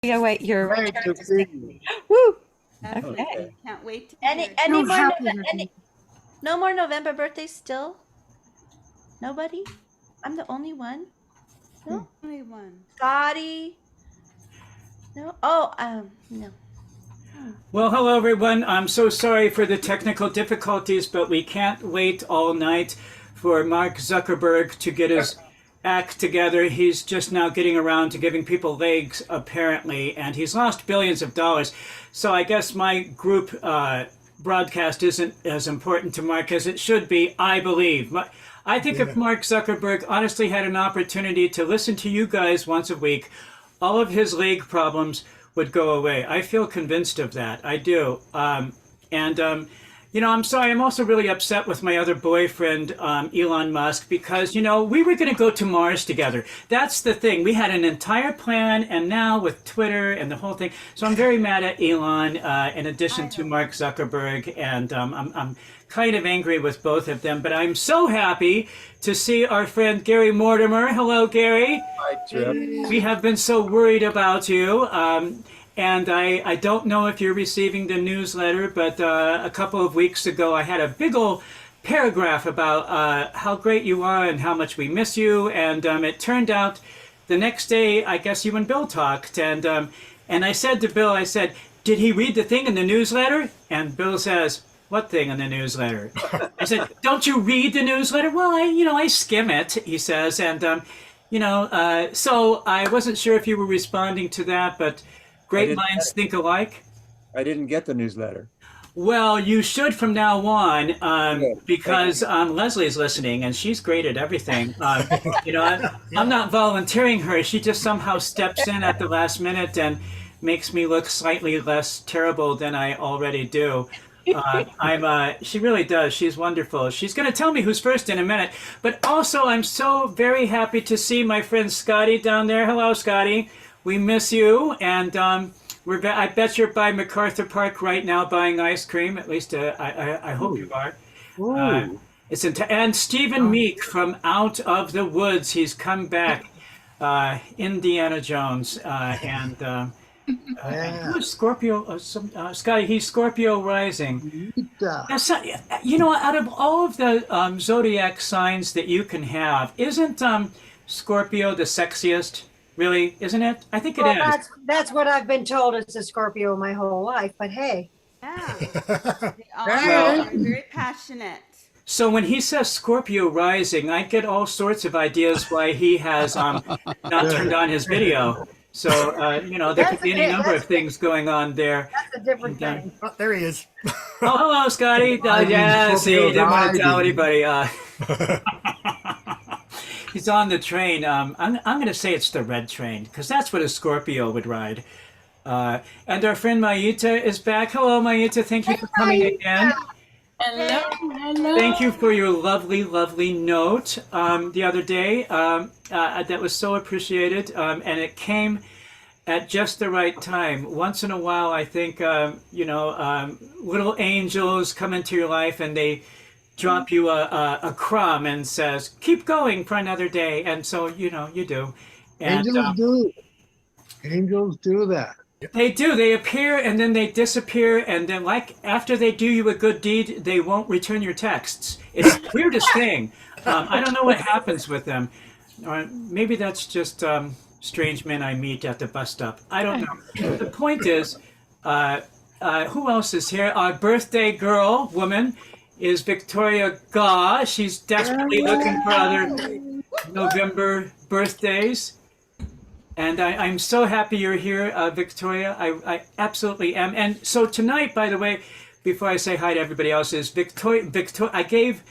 Yeah, wait, you're Great to see you. woo. Absolutely. Okay. Can't wait to Any hear it. more happy no more November birthdays still? Nobody? I'm the only one? No? Only one. Scotty? No? Oh, no. Well, hello everyone. I'm so sorry for the technical difficulties, but we can't wait all night for Mark Zuckerberg to get his act together. He's just now getting around to giving people legs, apparently, and he's lost billions of dollars. So I guess my group broadcast isn't as important to Mark as it should be, I believe. I think if Mark Zuckerberg honestly had an opportunity to listen to you guys once a week, all of his leg problems would go away. I feel convinced of that. I do. You know, I'm sorry. I'm also really upset with my other boyfriend, Elon Musk, because, you know, we were going to go to Mars together. That's the thing. We had an entire plan, and now with Twitter and the whole thing. So I'm very mad at Elon, in addition to Mark Zuckerberg, and I'm kind of angry with both of them. But I'm so happy to see our friend Gary Mortimer. Hello, Gary. Hi, Trip. We have been so worried about you. And I don't know if you're receiving the newsletter, but a couple of weeks ago I had a big old paragraph about how great you are and how much we miss you. And it turned out the next day, I guess you and Bill talked. And I said to Bill, I said, did he read the thing in the newsletter? And Bill says, what thing in the newsletter? I said, don't you read the newsletter? Well, I skim it, he says. And, so I wasn't sure if you were responding to that, but great minds think alike. I didn't get the newsletter. Well, you should from now on, because Leslie's listening and she's great at everything. I'm not volunteering her. She just somehow steps in at the last minute and makes me look slightly less terrible than I already do. She really does. She's wonderful. She's going to tell me who's first in a minute. But also, I'm so very happy to see my friend Scotty down there. Hello, Scotty. We miss you, and I bet you're by MacArthur Park right now buying ice cream. At least I hope you are. And Stephen Meek from Out of the Woods. He's come back. Indiana Jones who's Scorpio? Scotty. He's Scorpio rising. Out of all of the zodiac signs that you can have, isn't Scorpio the sexiest? Really, isn't it? I think it is. That's what I've been told. It's a Scorpio my whole life, but hey. Yeah. They are very passionate. So when he says Scorpio rising, I get all sorts of ideas why he has not turned on his video. So, there could be any number of things going on there. That's a different thing. Oh, there he is. Oh, hello, Scotty. See, he didn't want to tell anybody. He's on the train. I'm going to say it's the red train because that's what a Scorpio would ride. And our friend Mayita is back. Hello, Mayita. Thank you for coming again. Hello. Thank you for your lovely, lovely note the other day. That was so appreciated. And it came at just the right time. Once in a while, I think, little angels come into your life and they drop you a crumb and says, keep going for another day. And so, you do. And, Angels do that. They do. They appear and then they disappear. And then after they do you a good deed, they won't return your texts. It's the weirdest thing. I don't know what happens with them. Or maybe that's just strange men I meet at the bus stop. I don't know. The point is, who else is here? Our birthday woman, is Victoria GAW. She's desperately looking for other November birthdays. And I'm so happy you're here, Victoria. I absolutely am. And so tonight, by the way, before I say hi to everybody else, is Victoria. I gave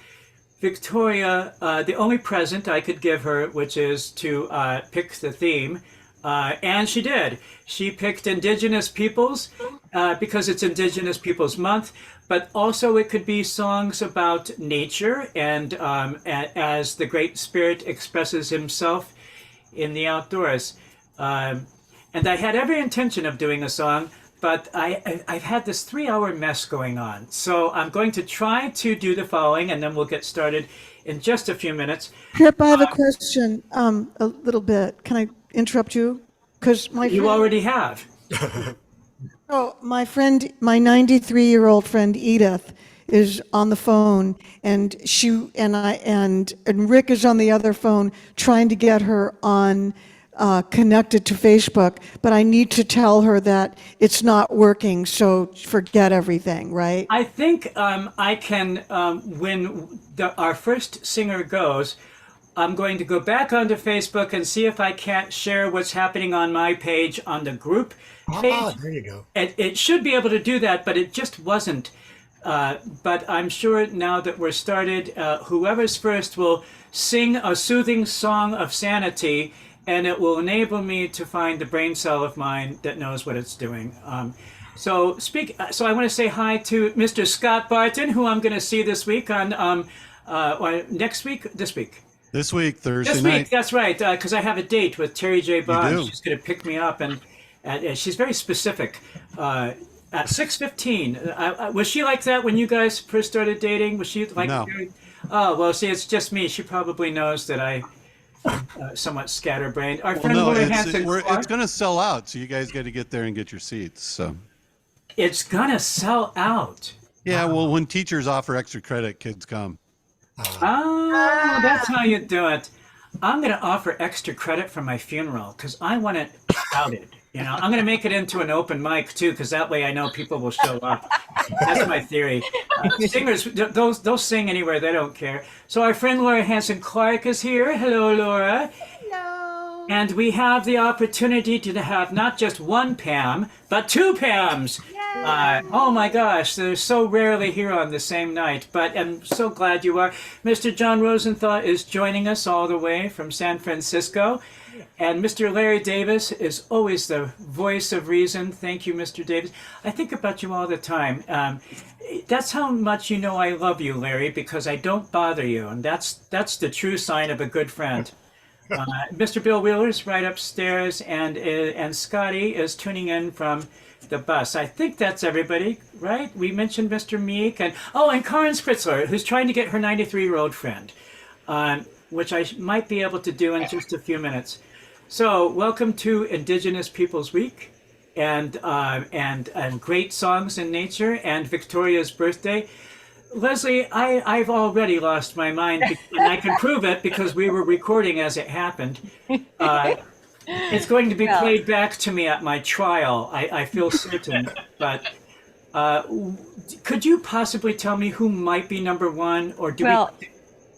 Victoria the only present I could give her, which is to pick the theme. And she did. She picked Indigenous Peoples because it's Indigenous Peoples Month, but also it could be songs about nature and as the Great Spirit expresses himself in the outdoors. And I had every intention of doing a song, but I've had this 3-hour mess going on. So I'm going to try to do the following, and then we'll get started in just a few minutes. Pip, I have a question, a little bit. Can I interrupt you? Because my You friend, already have. my friend, my 93-year-old friend Edith is on the phone, and and Rick is on the other phone trying to get her on connected to Facebook. But I need to tell her that it's not working, so forget everything, right? I think I can, when our first singer goes, I'm going to go back onto Facebook and see if I can't share what's happening on my page on the group page. There you go. It should be able to do that, but it just wasn't. But I'm sure now that we're started, whoever's first will sing a soothing song of sanity, and it will enable me to find the brain cell of mine that knows what it's doing. So I want to say hi to Mr. Scott Barton, who I'm going to see this week This week, Thursday This night. week, that's right, because I have a date with Terry J. Bond. do. She's going to pick me up, and she's very specific. At 6:15, was she like that when you guys first started dating? Was she like? No. Oh well, see, it's just me. She probably knows that I somewhat scatterbrained. Our Well, friend no, Laura it's Hansen-Clark. going to sell out, so you guys got to get there and get your seats. So. It's gonna sell out. Yeah, well, when teachers offer extra credit, kids come. Oh, that's how you do it. I'm going to offer extra credit for my funeral because I want it shouted. You know, I'm going to make it into an open mic too, because that way I know people will show up. That's my theory. Singers, they'll sing anywhere. They don't care. So our friend Laura Hansen-Clark is here. Hello, Laura. Hello. And we have the opportunity to have not just one Pam, but two Pams. Oh my gosh, they're so rarely here on the same night, but I'm so glad you are. Mr. John Rosenthal is joining us all the way from San Francisco. And Mr. Larry Davis is always the voice of reason. Thank you, Mr. Davis. I think about you all the time. That's how much you know I love you, Larry, because I don't bother you. And that's the true sign of a good friend. Mr. Bill Wheeler's right upstairs, and Scotty is tuning in from the bus. I think that's everybody, right? We mentioned Mr. Meek and Karen Spritzler, who's trying to get her 93-year-old friend, which I might be able to do in just a few minutes. So, welcome to Indigenous Peoples Week, and great songs in nature, and Victoria's birthday. Leslie, I've already lost my mind, and I can prove it because we were recording as it happened. It's going to be played back to me at my trial, I feel certain. But could you possibly tell me who might be number one, or do we?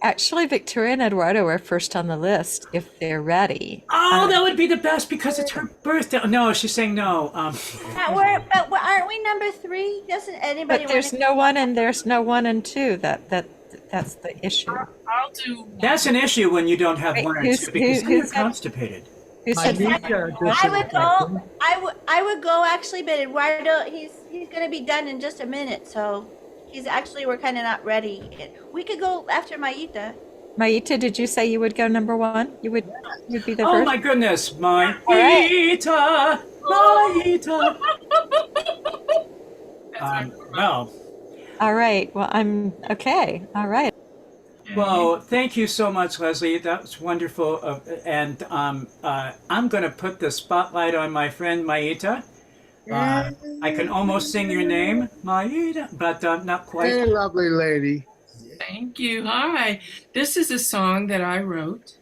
Actually, Victoria and Eduardo are first on the list if they're ready. Oh, that would be the best because it's her birthday. No, she's saying no. But aren't we number 3? Doesn't anybody? But there's no one and there's no 1 and 2. That's the issue. I'll do one. That's an issue when you don't have Wait, 1 or who's- 2 because who- then you're who's- constipated. Who said I would go. I would go actually, but Eduardo, he's gonna be done in just a minute, so we're kind of not ready. We could go after Maita. Maita, did you say you would go number 1? You'd be the Oh first? my goodness, my right. Maita, Maita. Well. All right. Well, I'm okay. All right. Well, thank you so much, Leslie. That was wonderful. And I'm going to put the spotlight on my friend Maita. I can almost sing your name, Maita, but not quite. Hey, lovely lady. Thank you. Hi. This is a song that I wrote.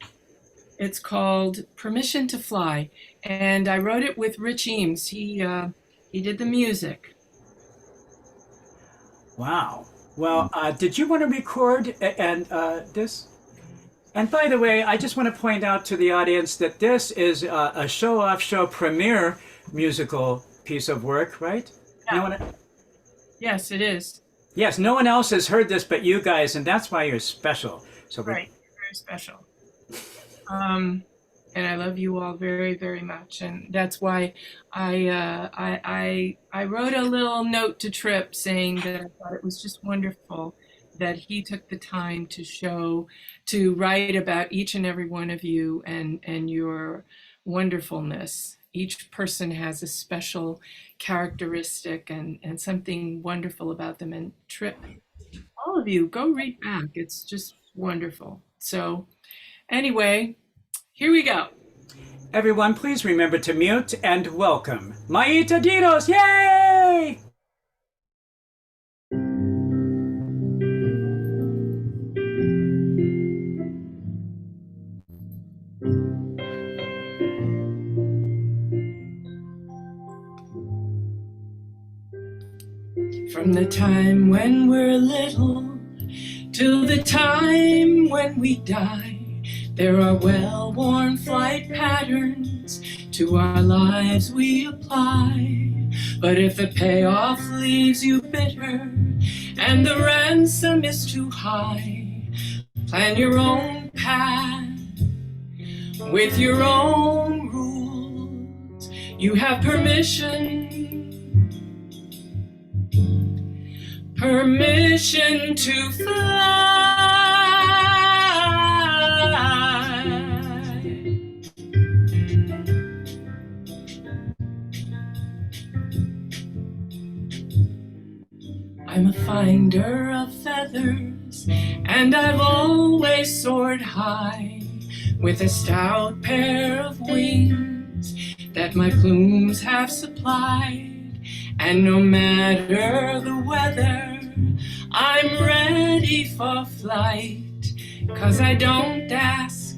It's called Permission to Fly. And I wrote it with Rich Eames. He did the music. Wow. Well, did you want to record this? And by the way, I just want to point out to the audience that this is a show-off show premiere musical piece of work, right? Yeah. Yes, it is. Yes, no one else has heard this but you guys, and that's why you're special. So Right. Very special. And I love you all very, very much. And that's why I wrote a little note to Tripp saying that I thought it was just wonderful that he took the time to write about each and every one of you and your wonderfulness. Each person has a special characteristic and something wonderful about them. And Tripp, all of you, go read back. It's just wonderful. So anyway, here we go. Everyone, please remember to mute and welcome Maita Dinos. Yay! From the time when we're little till the time when we die, there are well-worn flight patterns to our lives we apply. But if the payoff leaves you bitter and the ransom is too high, plan your own path with your own rules. You have permission to fly. I'm a finder of feathers, and I've always soared high with a stout pair of wings that my plumes have supplied. And no matter the weather, I'm ready for flight, 'cause I don't ask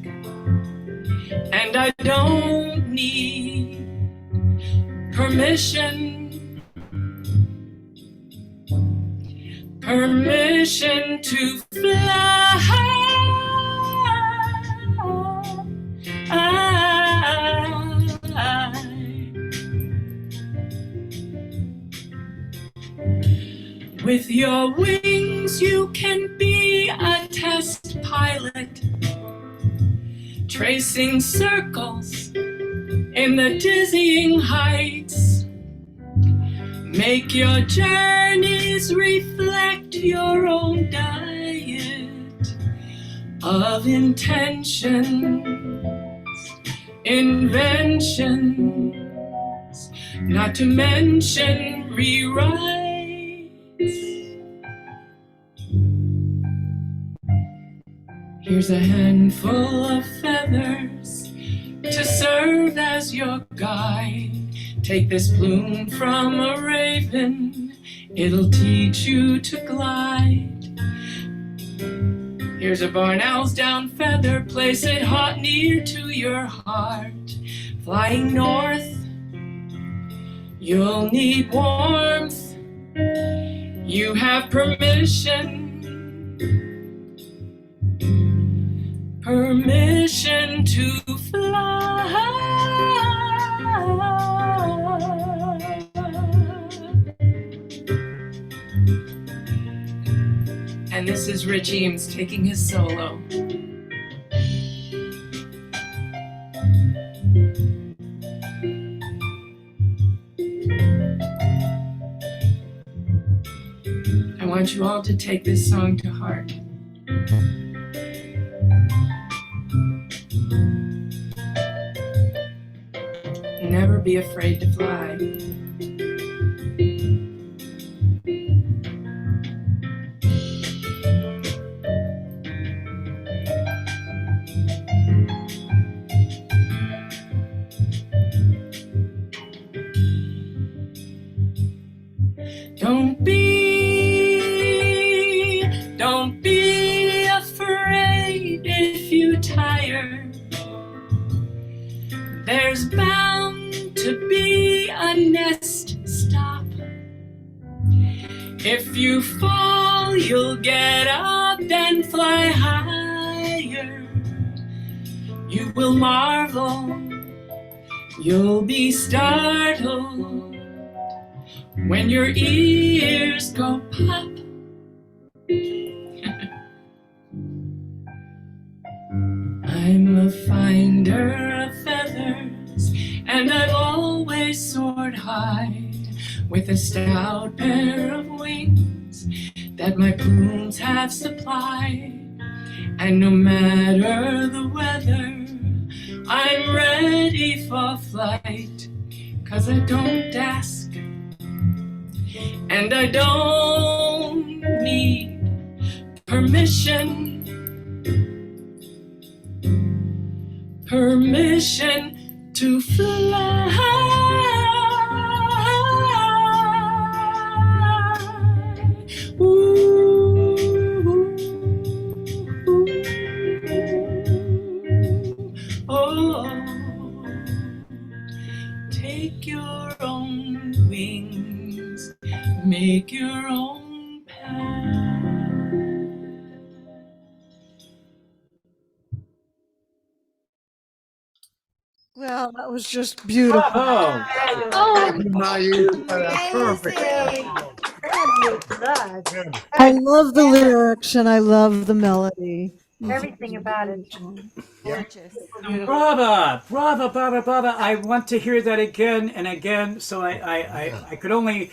and I don't need permission to fly. With your wings you can be a test pilot, tracing circles in the dizzying heights. Make your journeys reflect your own diet of intentions, inventions, not to mention rewrites. Here's a handful of feathers to serve as your guide. Take this plume from a raven, it'll teach you to glide. Here's a barn owl's down feather, place it hot near to your heart. Flying north, you'll need warmth. You have permission to fly. And this is Rich Eames taking his solo. I want you all to take this song to heart. Never be afraid to fly. Don't be afraid if you tire. There's bound to be a nest stop. If you fall, you'll get up and fly higher. You will marvel, you'll be startled when your ears go pop. I'm a finder of feathers, and I've always soared high with a stout pair of wings that my plumes have supplied. And no matter the weather, I'm ready for flight, 'cause I don't ask and I don't need permission to fly. Oh, take your own wings, make your own path. Well, that was just beautiful. Oh, I love the lyrics and I love the melody. Everything about it. Gorgeous. brava, brava, brava, brava. I want to hear that again and again. So I could only.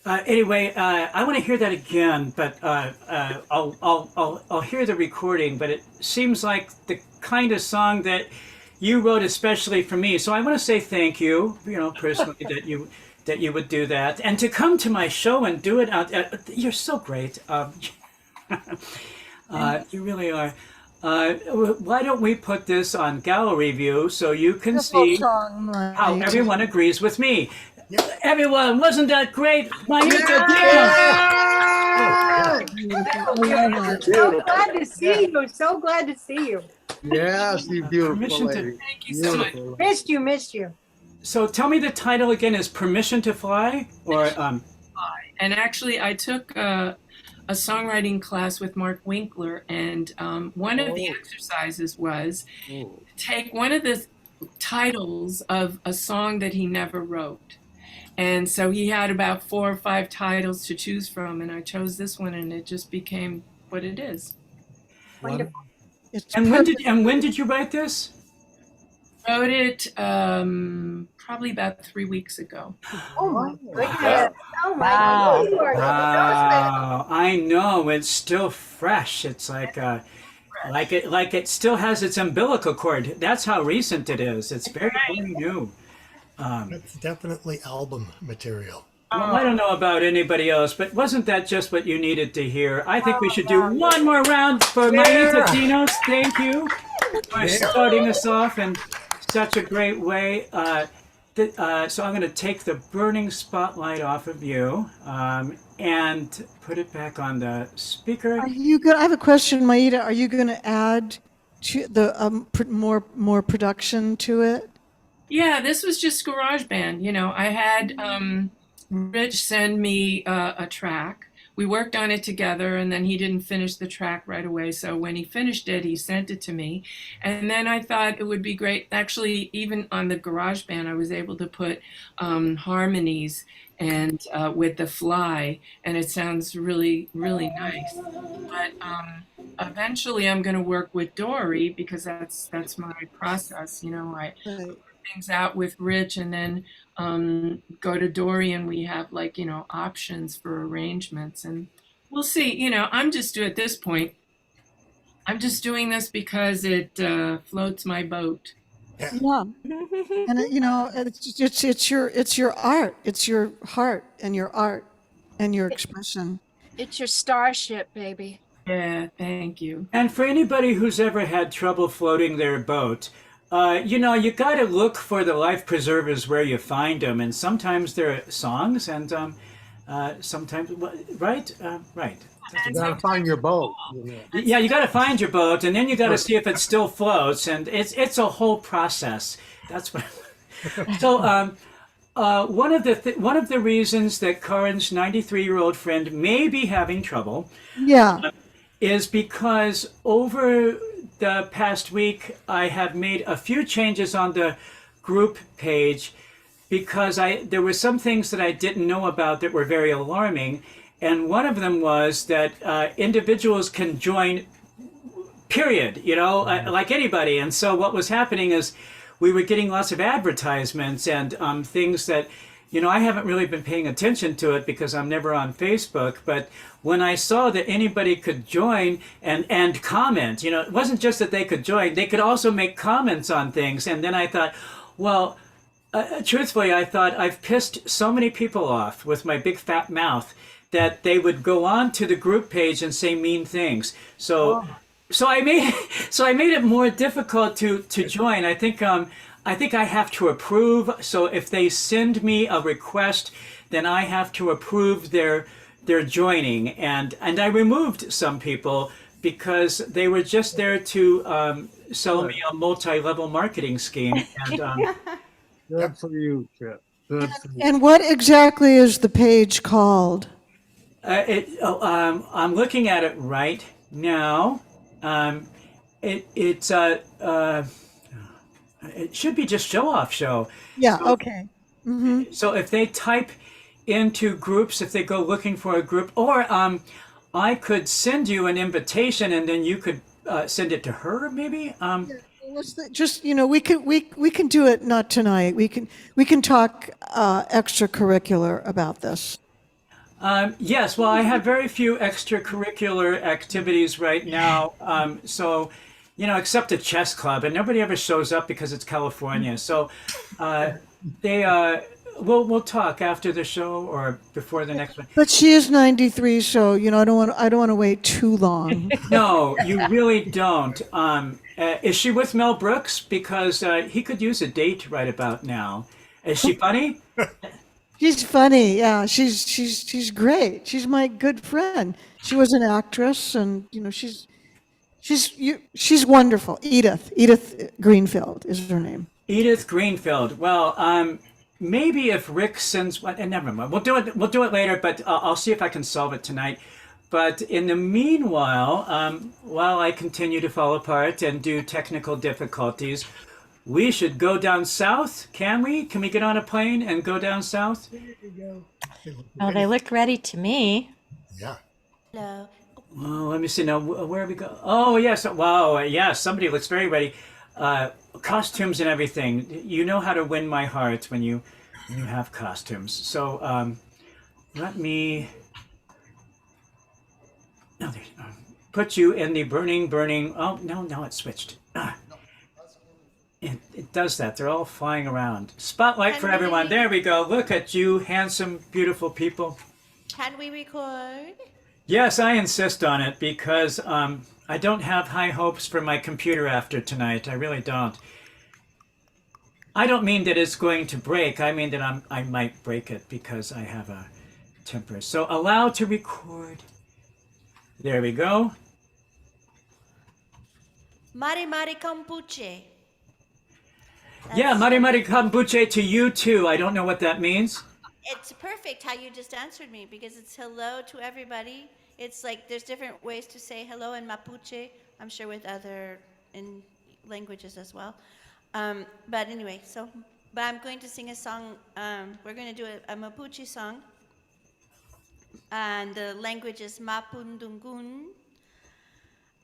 Anyway, I want to hear that again, but I'll hear the recording. But it seems like the kind of song that you wrote especially for me. So I want to say thank you, personally, that you would do that, and to come to my show and do it. You're so great. You really are. Why don't we put this on Gallery View so you can Beautiful see song, how Mike. everyone agrees with me? Everyone, wasn't that great? So glad to see you. So glad to see you. Yes, you beautiful Permission to- lady. Thank you so much. Beautiful. Missed you. So tell me the title again is Permission to Fly? Or And actually, I took a songwriting class with Mark Winkler, and one of the exercises was take one of the titles of a song that he never wrote. And so he had about 4 or 5 titles to choose from, and I chose this one, and it just became what it is. Wonderful. It's and when did you write this? Wrote it probably about 3 weeks ago. Oh my goodness. Oh my Wow. God. You are so Wow, I know it's still fresh. It's like it still has its umbilical cord. That's how recent it is. It's very new. It's definitely album material. Well, I don't know about anybody else, but wasn't that just what you needed to hear? I think we should do one more round for Maita Dinos. Thank you for starting us off in such a great way. So I'm going to take the burning spotlight off of you and put it back on the speaker. Are you good? I have a question, Maita. Are you going to add to the more production to it? Yeah, this was just GarageBand. I had Rich send me a track. We worked on it together, and then he didn't finish the track right away. So when he finished it, he sent it to me. And then I thought it would be great. Actually, even on the GarageBand, I was able to put harmonies and with the fly, and it sounds really, really nice. But eventually, I'm going to work with Dory because that's my process. I Right. things out with Rich, and then go to Dory, and we have options for arrangements, and we'll see. I'm just at this point, I'm just doing this because it floats my boat. Yeah. And it's your art. It's your heart and your art and your expression. It's your starship, baby. Yeah, thank you. And for anybody who's ever had trouble floating their boat, you got to look for the life preservers where you find them, and sometimes they're songs, and sometimes, right, right. You gotta find your boat. Yeah, you got to find your boat, and then you got to see if it still floats, and it's a whole process. That's what. So, one of the reasons that Karen's 93-year-old friend may be having trouble, Yeah. is because over the past week, I have made a few changes on the group page because there were some things that I didn't know about that were very alarming. And one of them was that individuals can join, period, like anybody. And so what was happening is we were getting lots of advertisements and things that, I haven't really been paying attention to it because I'm never on Facebook. But when I saw that anybody could join and comment, it wasn't just that they could join, they could also make comments on things. And then I thought, well, truthfully, I thought I've pissed so many people off with my big fat mouth that they would go on to the group page and say mean things. So I made it more difficult to join. I think I think I have to approve. So if they send me a request, then I have to approve their joining. And I removed some people because they were just there to sell me a multi-level marketing scheme. And Good for you, Chip. Good for you. And what exactly is the page called? I'm looking at it right now. It's it should be just show off show. Yeah, So, okay. Mm-hmm. so if they type into groups, if they go looking for a group, or I could send you an invitation and then you could send it to her, maybe. Just, we can do it not tonight. We can talk extracurricular about this. Yes, well, I have very few extracurricular activities right now. So, except a chess club, and nobody ever shows up because it's California. So, we'll talk after the show or before the next one. But she is 93, so I don't want to wait too long. No, you really don't. Is she with Mel Brooks? Because he could use a date right about now. Is she funny? She's funny, yeah. She's great. She's my good friend. She was an actress, and she's wonderful. Edith Greenfield is her name. Edith Greenfield. Well, maybe if Rick sends one, and never mind. We'll do it. We'll do it later. But I'll see if I can solve it tonight. But in the meanwhile, while I continue to fall apart and do technical difficulties, we should go down south. Can we? Can we get on a plane and go down south? Oh, they look ready to me. Yeah. Hello. Well, let me see now. Where we go? Oh, yes. Wow. Yes. Somebody looks very ready. Costumes and everything. You know how to win my heart when you have costumes. So let me put you in the burning. Oh, no, it switched. It does that. They're all flying around. Spotlight for everyone. There we go. Look at you, handsome, beautiful people. Can we record? Yes, I insist on it because I don't have high hopes for my computer after tonight. I really don't. I don't mean that it's going to break. I mean that I might break it because I have a temper. So allow to record. There we go. Mari Mari Kombuche. Yeah, Mari Mari Kombuche to you too. I don't know what that means. It's perfect how you just answered me because it's hello to everybody. It's like there's different ways to say hello in Mapuche. I'm sure with other in languages as well. But anyway, but I'm going to sing a song. We're going to do a Mapuche song. And the language is Mapundungun.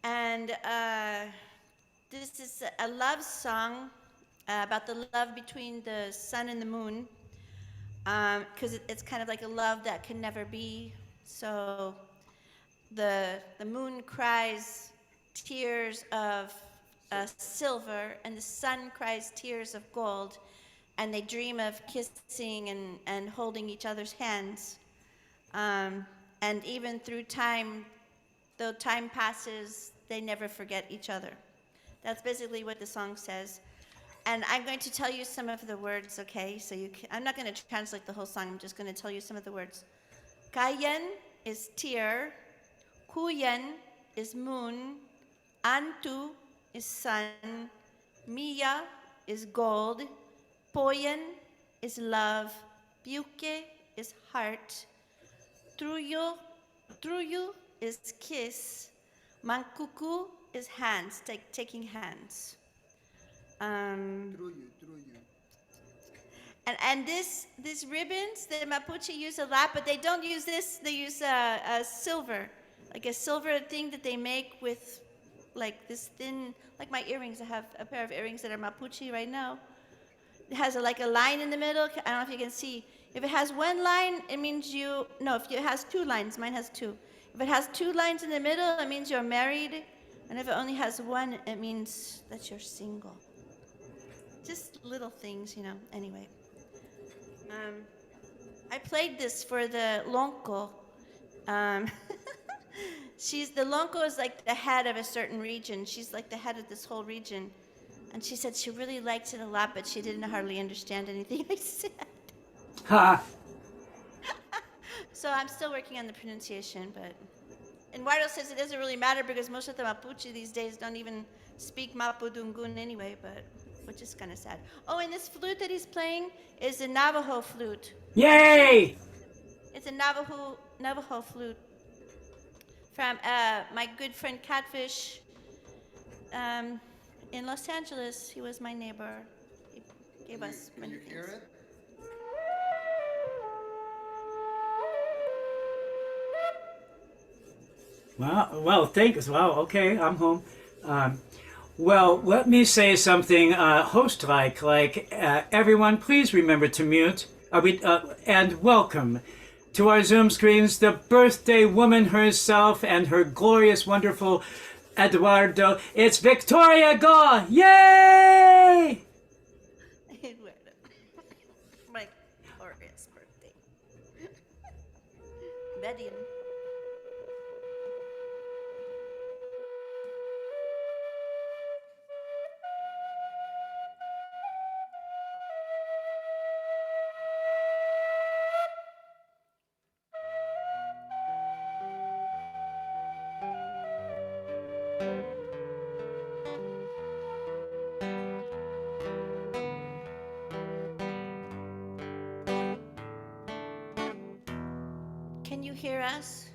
And this is a love song about the love between the sun and the moon. Because it's kind of like a love that can never be. So the moon cries tears of silver, and the sun cries tears of gold, and they dream of kissing and holding each other's hands. And even through time, though time passes, they never forget each other. That's basically what the song says. And I'm going to tell you some of the words, okay? So I'm not going to translate the whole song. I'm just going to tell you some of the words. Kayen is tear. Kuyen is moon. Antu is sun. Mia is gold. Poyen is love. Buke is heart. Truyo is kiss. Mankuku is hands, taking hands. And this ribbons, the Mapuche use a lot, but they don't use this. They use a silver, like a silver thing that they make with like this thin, like my earrings. I have a pair of earrings that are Mapuche right now. It has like a line in the middle. I don't know if you can see. If it has one line, it means if it has two lines, mine has two. If it has two lines in the middle, it means you're married. And if it only has one, it means that you're single. Just little things, anyway. I played this for the Lonco. The Lonco is like the head of a certain region. She's like the head of this whole region. And she said she really liked it a lot, but she didn't hardly understand anything I said. Ha! So I'm still working on the pronunciation, but Eduardo says it doesn't really matter because most of the Mapuche these days don't even speak Mapudungun anyway, but which is kind of sad. Oh, and this flute that he's playing is a Navajo flute. Yay! It's a Navajo flute from my good friend Catfish in Los Angeles. He was my neighbor. He gave us many things. Hear it? Well, thanks. Well, okay, I'm home. Well, let me say something host-like. Everyone, please remember to mute. And welcome to our Zoom screens, the birthday woman herself and her glorious, wonderful Eduardo. It's Victoria Gaw! Yay! Eduardo. My glorious birthday. Bedian. Can you hear us?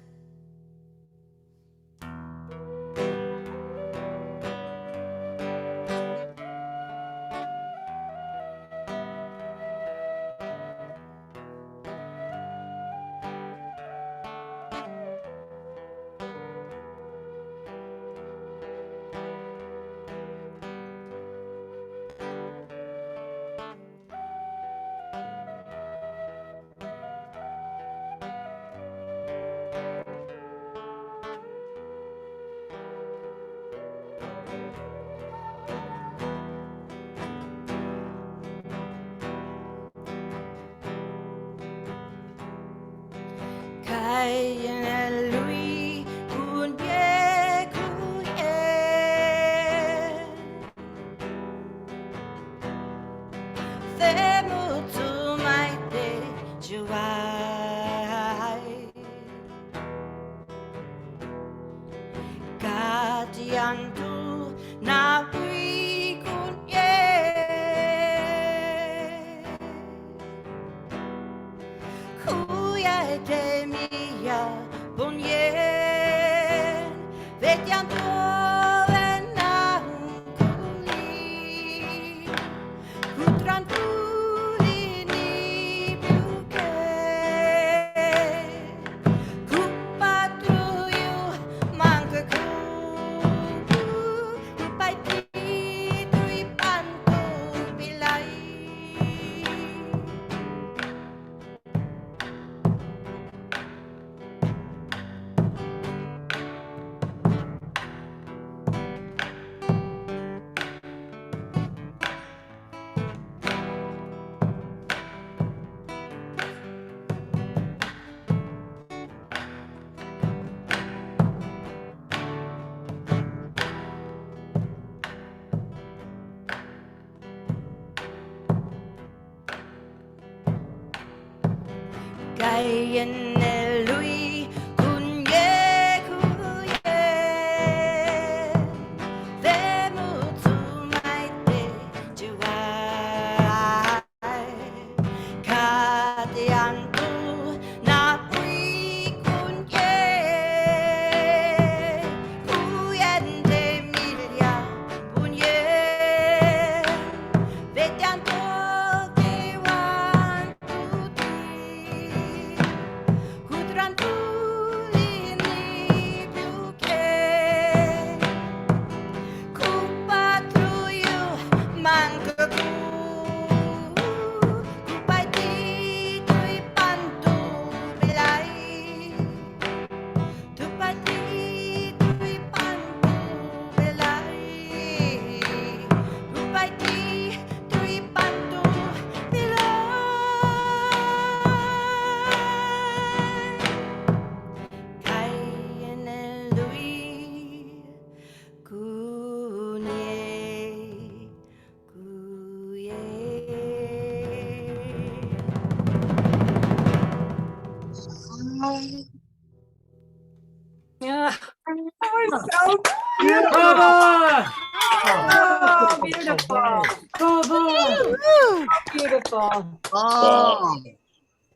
wonderful. Oh,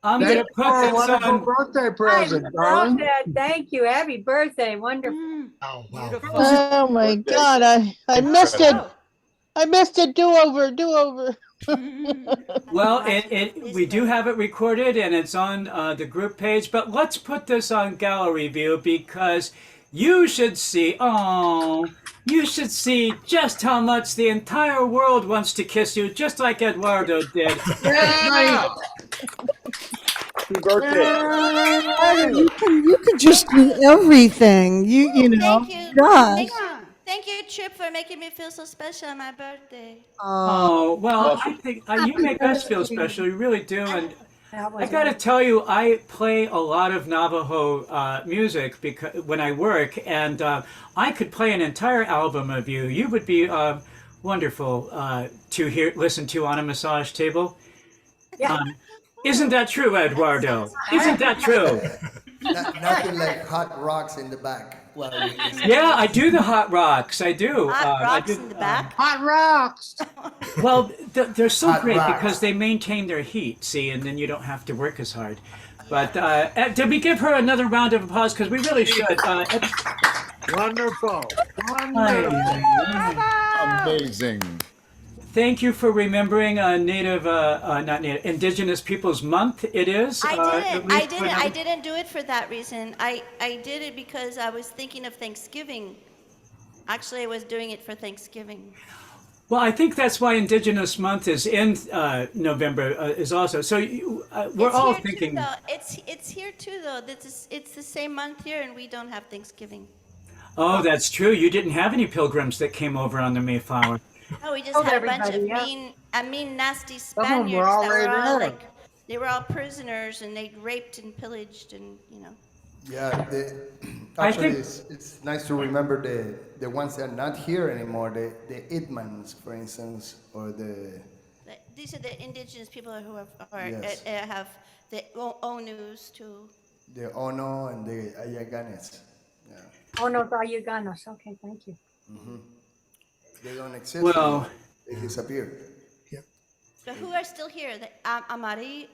I'm going to thank you for put a this wonderful on. birthday I present, love darling. that. Thank you. Happy birthday. Wonderful. Oh, wow. Beautiful. Oh my God, I missed it. I missed it. Do over. Well, Congratulations. we do have it recorded and it's on the group page, but let's put this on gallery view because you should see, you should see just how much the entire world wants to kiss you, just like Eduardo did. Yeah. Happy birthday. You can just do everything. You know. Thank you. Gosh. Thank you, Trip, for making me feel so special on my birthday. Oh, well, Awesome. I think you make us feel special. You really do. And That I was got to tell you, I play a lot of Navajo music because when I work, and I could play an entire album of you. You would be wonderful to listen to on a massage table. Yeah. Isn't that true, Eduardo? Isn't that true? Nothing like hot rocks in the back. Well, Yeah, I do the hot rocks. I do. Hot I rocks do, in the back. Hot rocks. Well, they're so Hot great rocks. because they maintain their heat, see, and then you don't have to work as hard. But did we give her another round of applause? Because we really should. Wonderful. Wonderful. Amazing. Thank you for remembering not Native, Indigenous Peoples Month. It is. I didn't do it for that reason. I did it because I was thinking of Thanksgiving. Actually, I was doing it for Thanksgiving. Well, I think that's why Indigenous Month is in November is also. So we're It's all here thinking. Too, though. It's here too, though. It's the same month here, and we don't have Thanksgiving. Oh, that's true. You didn't have any pilgrims that came over on the Mayflower. No, we just Told had a bunch of everybody, yeah. mean, nasty Some of them Spaniards were that were already all there. like, they were all prisoners, and they raped and pillaged, and yeah. I Actually, think- it's nice to remember the ones that are not here anymore. The Itmans, for instance, or these are the indigenous people who Yes. have the Onus too. the Ono and the Ayaganes. Yeah. Oh, no, Ganos. Okay, thank you. They don't exist Well- anymore. They disappeared. But who are still here? The Amarais?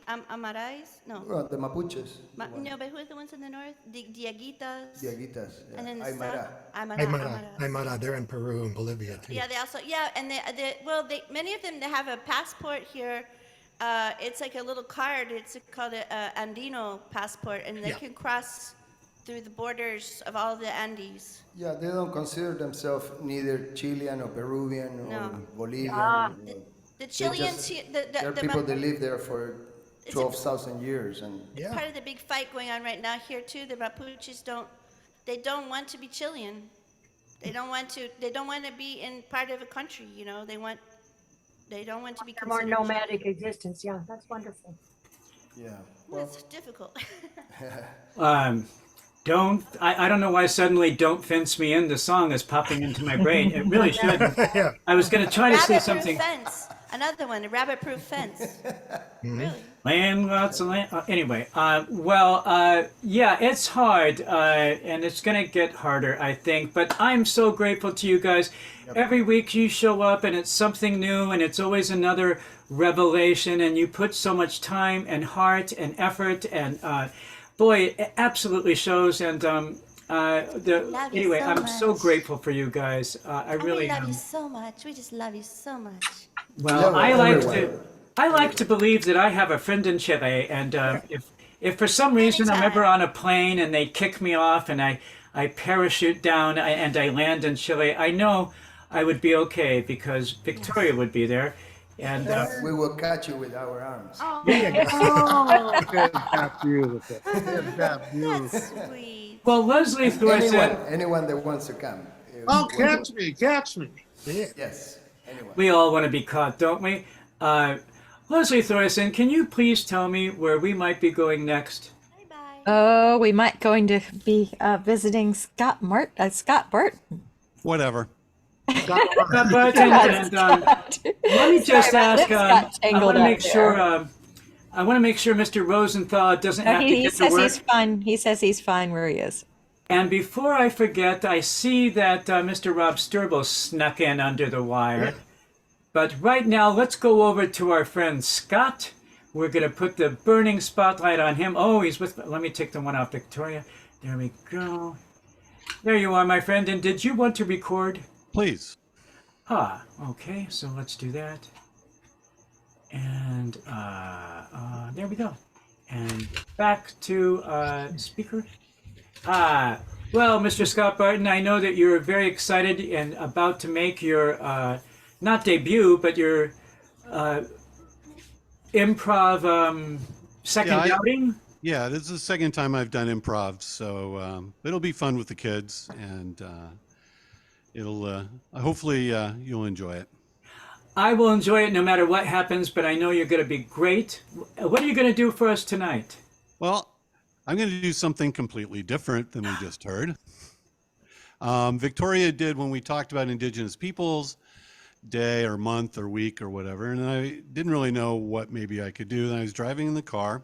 No. Well, the Mapuches, No, but who are the ones in the north? The Diaguitas? Diaguitas, And then the Aymara. south? Aymara, they're in Peru and Bolivia too. Yeah, they also, and many of them, they have a passport here. It's like a little card. It's called a Andino passport, and they Yeah. can cross through the borders of all the Andes. Yeah, they don't consider themselves neither Chilean or Peruvian or No. Bolivian. The Chileans, There are people that live there for 12,000 years, and Yeah. part of the big fight going on right now here too. The Mapuches don't want to be Chilean. They don't want to be in part of a country. They don't want to be A more considered. nomadic existence. Yeah, that's wonderful. yeah. Well, it's difficult. I don't know why suddenly "Don't Fence Me In" the song is popping into my brain. It really should. Yeah. I was going to try to say Rabbit-proof something. fence. Another one, a rabbit-proof fence. Really? Land, lots of land. Anyway, yeah, it's hard, and it's going to get harder, I think. But I'm so grateful to you guys. Every week you show up, and it's something new, and it's always another revelation. And you put so much time and heart and effort, and boy, it absolutely shows. And Love you anyway, so I'm so much. grateful for you guys. I really We love am. you so much. We just love you so much. Well, Yeah, I like to believe that I have a friend in Chile, and if for some reason I'm ever on a plane and they kick me off and I parachute down and I land in Chile, I know I would be okay because Victoria would be there, and we will catch you with our arms. Oh, isn't that beautiful? Isn't that beautiful? That's sweet. well, Leslie Thorson, Anyone that wants to come. Oh, catch me, catch me. Yes, anyone. we all want to be caught, don't we? Leslie Thorson, can you please tell me where we might be going next? Bye-bye. Oh, we might going to be visiting Scott Burt. Whatever. But and, let me just Sorry, my ask. lips got I tangled want to up make there. sure. I want to make sure Mr. Rosenthal doesn't No, have to he get to says work. he's fine. He says he's fine where he is. And before I forget, I see that Mr. Rob Sturble snuck in under the wire. But right now, let's go over to our friend Scott. We're going to put the burning spotlight on him. Oh, he's with, let me take the one off Victoria. There we go. There you are, my friend. And did you want to record? Please. Ah, okay. So let's do that. And there we go. And back to speaker. Well, Mr. Scott Barton, I know that you're very excited and about to make your, not debut, but your improv second outing. Yeah, this is the second time I've done improv, so it'll be fun with the kids, and it'll hopefully you'll enjoy it. I will enjoy it no matter what happens, but I know you're going to be great. What are you going to do for us tonight? Well, I'm going to do something completely different than we just heard. Victoria did when we talked about Indigenous Peoples Day or month or week or whatever, and I didn't really know what maybe I could do. And I was driving in the car,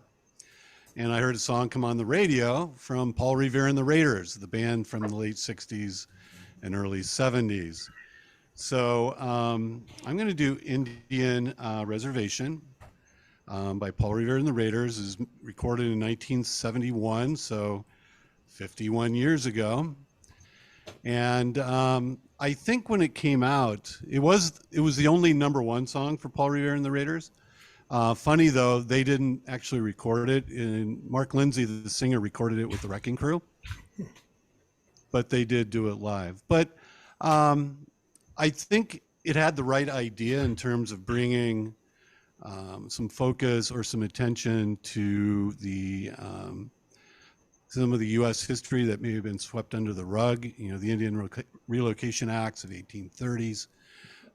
and I heard a song come on the radio from Paul Revere and the Raiders, the band from the late 60s and early 70s. So I'm going to do Indian Reservation by Paul Revere and the Raiders. It was recorded in 1971, so 51 years ago. And I think when it came out, it was the only #1 song for Paul Revere and the Raiders. Funny though, they didn't actually record it. And Mark Lindsay, the singer, recorded it with the Wrecking Crew, but they did do it live. But I think it had the right idea in terms of bringing some focus or some attention to the some of the U.S. history that may have been swept under the rug, you know, the Indian Relocation Acts of 1830s.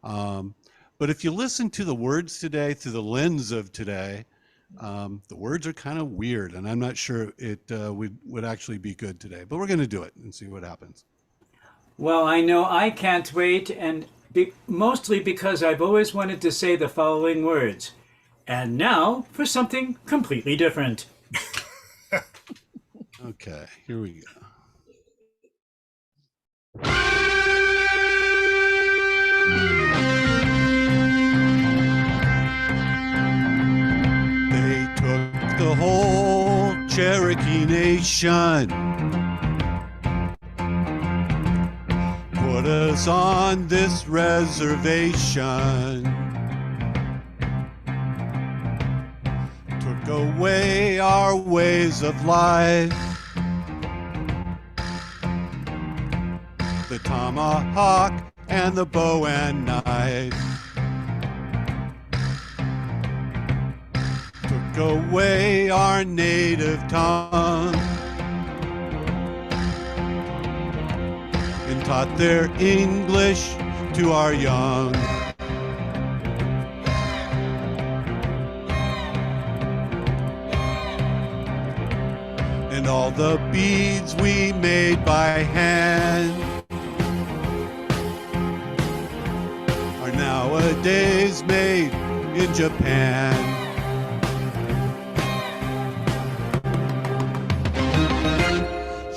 But if you listen to the words today through the lens of today, the words are kind of weird, and I'm not sure it would actually be good today. But we're going to do it and see what happens. Well, I know I can't wait, and mostly because I've always wanted to say the following words. And now for something completely different. Okay, here we go. They took the whole Cherokee Nation, put us on this reservation, took away our ways of life, the tomahawk and the bow and knife, took away our native tongue, and taught their English to our young. And all the beads we made by hand are nowadays made in Japan.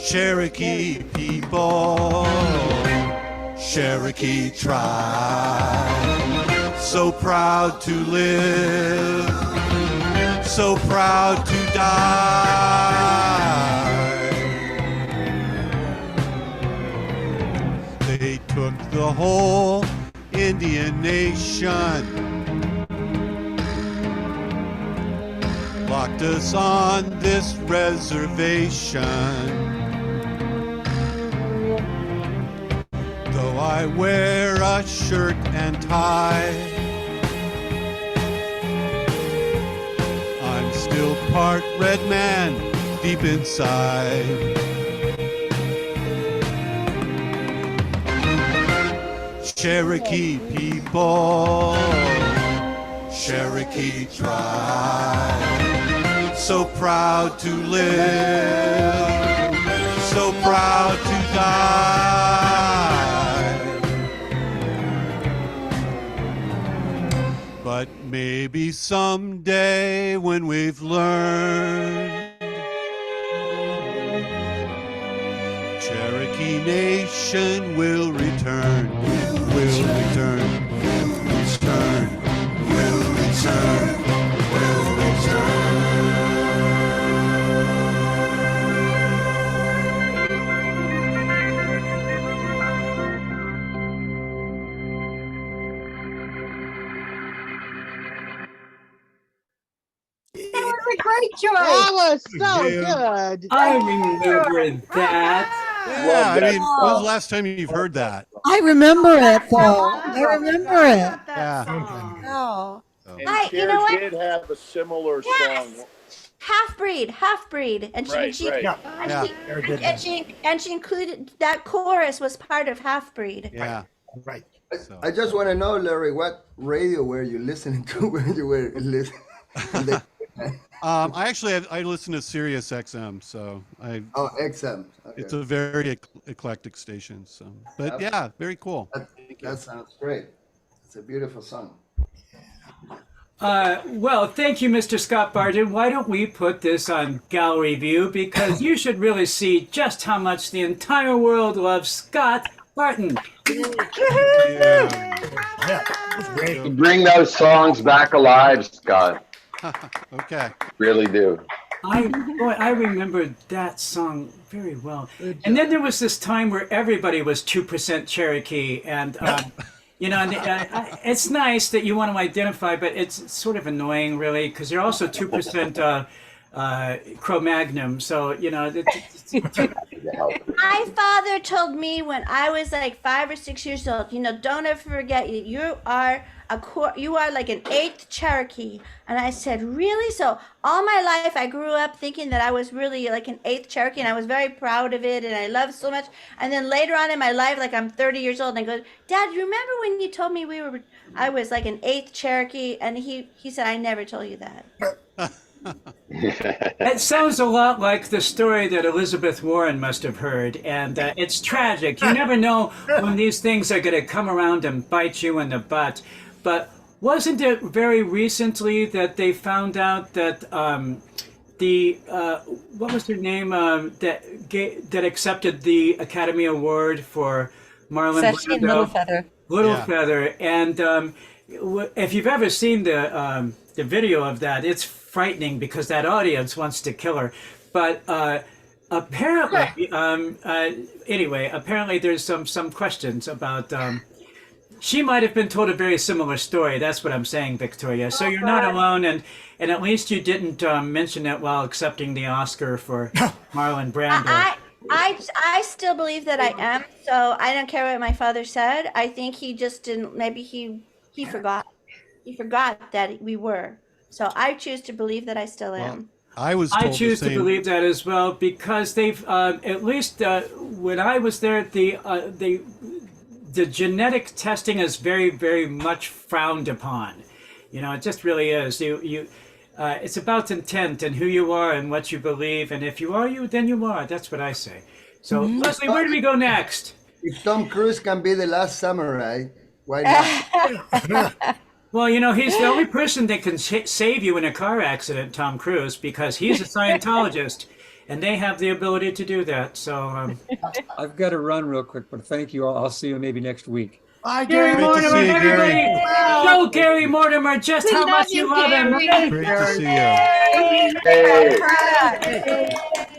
Cherokee people, Cherokee tribe, so proud to live, so proud to die. They took the whole Indian nation, locked us on this reservation. Though I wear a shirt and tie, I'm still part red man deep inside. Cherokee people, Cherokee tribe, so proud to live, so proud to die. But maybe someday when we've learned, Cherokee Nation will return, will return, return. That was a great choice. That was so Jim. good. I remember that. Yeah, I that mean, when's the last time you've heard that? I remember it though. I remember it. Yeah. Oh. So, And Hi, you Cher know what? did have a similar Yes. song. Half breed, and she Right, right. Yeah. Yeah. Very good. and she included that chorus was part of Half Breed. yeah. Right. So, I just want to know, Larry, what radio were you listening to when you were listening? I listen to Sirius XM, so Oh, XM. Okay. it's a very eclectic station. So, but yeah, very cool. That sounds great. It's a beautiful song. Well, thank you, Mr. Scott Barton. Why don't we put this on Gallery View, because you should really see just how much the entire world loves Scott Barton. Yeah. Yeah. That's great. You bring those songs back alive, Scott. Okay. Really do. I remember that song very well. And then there was this time where everybody was 2% Cherokee, and you know, and, it's nice that you want to identify, but it's sort of annoying, really, because you're also 2% Cro-Magnon. So you know. My father told me when I was like 5 or 6 years old, you know, don't ever forget you are like an 8th Cherokee. And I said, really? So all my life I grew up thinking that I was really like an 8th Cherokee, and I was very proud of it, and I loved it so much. And then later on in my life, like I'm 30 years old, and I go, Dad, you remember when you told me I was like an 8th Cherokee? And he said, I never told you that. It sounds a lot like the story that Elizabeth Warren must have heard, and it's tragic. You never know when these things are going to come around and bite you in the butt. But wasn't it very recently that they found out that what was her name that accepted the Academy Award for Marlon Sachin Brando? Littlefeather. And if you've ever seen the video of that, it's frightening because that audience wants to kill her. But apparently, anyway, apparently there's some questions about. She might have been told a very similar story. That's what I'm saying, Victoria. So you're not alone, and at least you didn't mention it while accepting the Oscar for Marlon Brando. I still believe that I am. So I don't care what my father said. I think he just didn't. Maybe he forgot. He forgot that we were. So I choose to believe that I still am. I choose to believe that as well, because they've at least when I was there, the genetic testing is very, very much frowned upon. You know, it just really is. It's about intent and who you are and what you believe, and if you are you, then you are. That's what I say. So, Leslie, where do we go next? If Tom Cruise can be the last samurai, why not? Well, you know, he's the only person that can save you in a car accident, Tom Cruise, because he's a Scientologist, and they have the ability to do that. So I've got to run real quick, but thank you all. I'll see you maybe next week. Bye, Gary Mortimer, everybody! Show Gary Mortimer just how much you love him. Great to see you.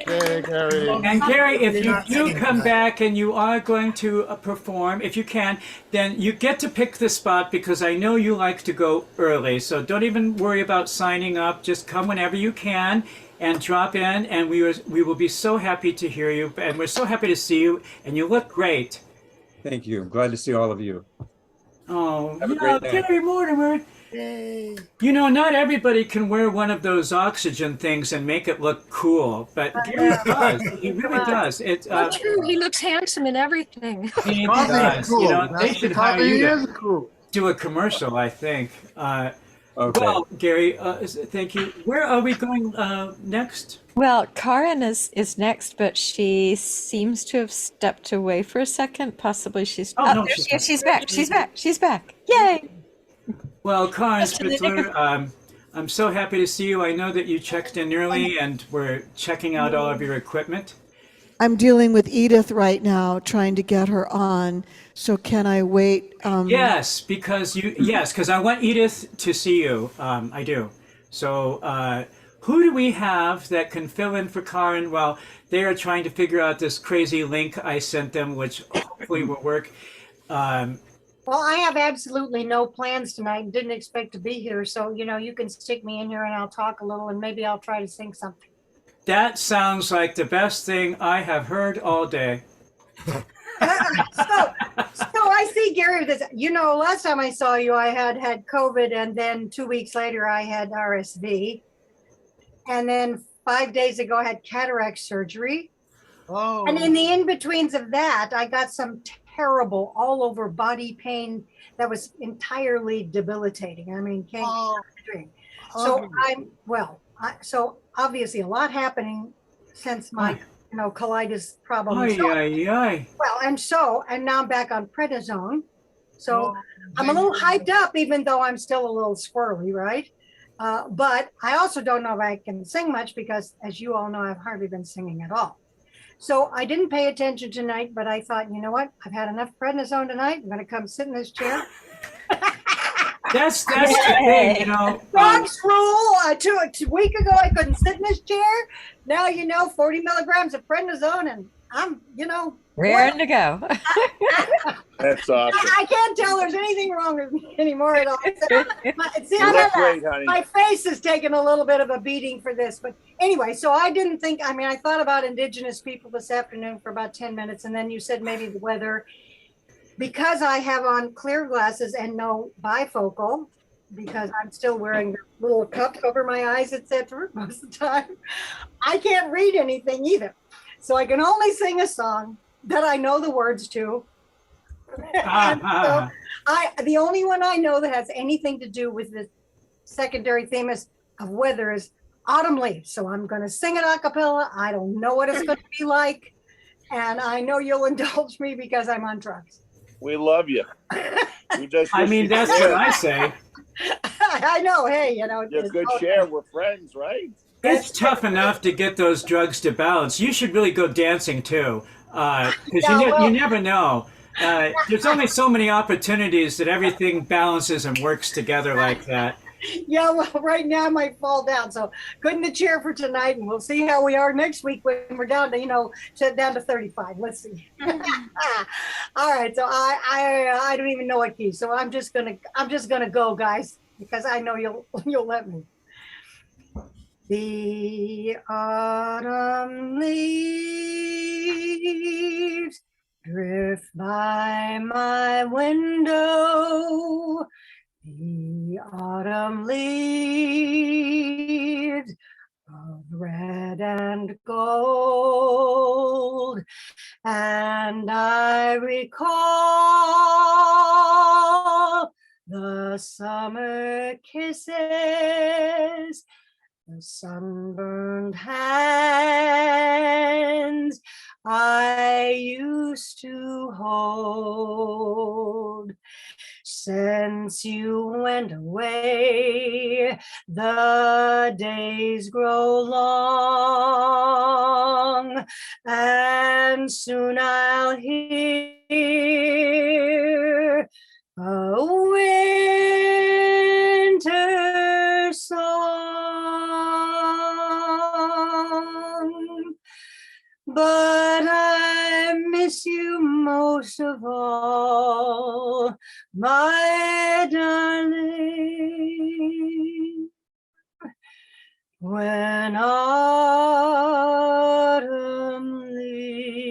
Hey, Gary. And Gary, if you do come back and you are going to perform, if you can, then you get to pick the spot, because I know you like to go early. So don't even worry about signing up. Just come whenever you can and drop in, and we will be so happy to hear you, and we're so happy to see you, and you look great. Thank you. I'm glad to see all of you. Oh, Have a great day. Gary Mortimer. Yay. You know, not everybody can wear one of those oxygen things and make it look cool, but Gary does. He really does. It's true. He looks handsome in everything. He does. Cool. You know, they That's should because hire he you is to cool. do a commercial, I think. Okay. Well, Gary, thank you. Where are we going next? Well, Karen is next, but she seems to have stepped away for a second. Possibly she's. Oh, no, there she's she is. She's back. She's back. She's back. Yay! Well, Karen Just a minute. Spitzler, I'm so happy to see you. I know that you checked in early and we're checking out all of your equipment. I'm dealing with Edith right now, trying to get her on. So can I wait? Yes, because I want Edith to see you. I do. So, who do we have that can fill in for Karen while they are trying to figure out this crazy link I sent them, which hopefully will work? Well, I have absolutely no plans tonight and didn't expect to be here. So, you can stick me in here and I'll talk a little and maybe I'll try to sing something. That sounds like the best thing I have heard all day. So I see Gary, last time I saw you, I had COVID, and then 2 weeks later I had RSV. And then 5 days ago I had cataract surgery. Oh. And in the in-betweens of that, I got some terrible all over body pain that was entirely debilitating. I mean, can't drink. So so obviously a lot happening since my colitis problem. Well, and now I'm back on prednisone. So I'm a little hyped up, even though I'm still a little squirrely, right? But I also don't know if I can sing much because, as you all know, I've hardly been singing at all. So I didn't pay attention tonight, but I thought, you know what? I've had enough prednisone tonight. I'm going to come sit in this chair. That's the thing, Dogs rule. A week ago, I couldn't sit in this chair. Now, 40 milligrams of prednisone, and I'm, raring to go. That's awesome. I can't tell there's anything wrong with me anymore at all. It seems great, honey. my face has taken a little bit of a beating for this. But anyway, so I didn't think, I thought about Indigenous people this afternoon for about 10 minutes, and then you said maybe the weather. Because I have on clear glasses and no bifocal, because I'm still wearing the little cups over my eyes, etc. most of the time, I can't read anything either. So I can only sing a song that I know the words to. So the only one I know that has anything to do with the secondary theme of weather is Autumn Leaves. So I'm going to sing it a cappella. I don't know what it's going to be like. And I know you'll indulge me because I'm on drugs. We love you. That's what I say. I know. Hey, you're a good share. We're friends, right? It's tough enough to get those drugs to balance. You should really go dancing too, because you never know. There's only so many opportunities that everything balances and works together like that. Yeah, well, right now I might fall down. So good in the chair for tonight, and we'll see how we are next week when we're down to down to 35. Let's see. All right, so I don't even know what key. So I'm just gonna go, guys, because I know you'll let me. The autumn leaves drift by my window. The autumn leaves of red and gold, and I recall the summer kisses, the sunburned hands I used to hold. Since you went away, the days grow long, and soon I'll hear a winter song. But I miss you most of all, my darling. When autumn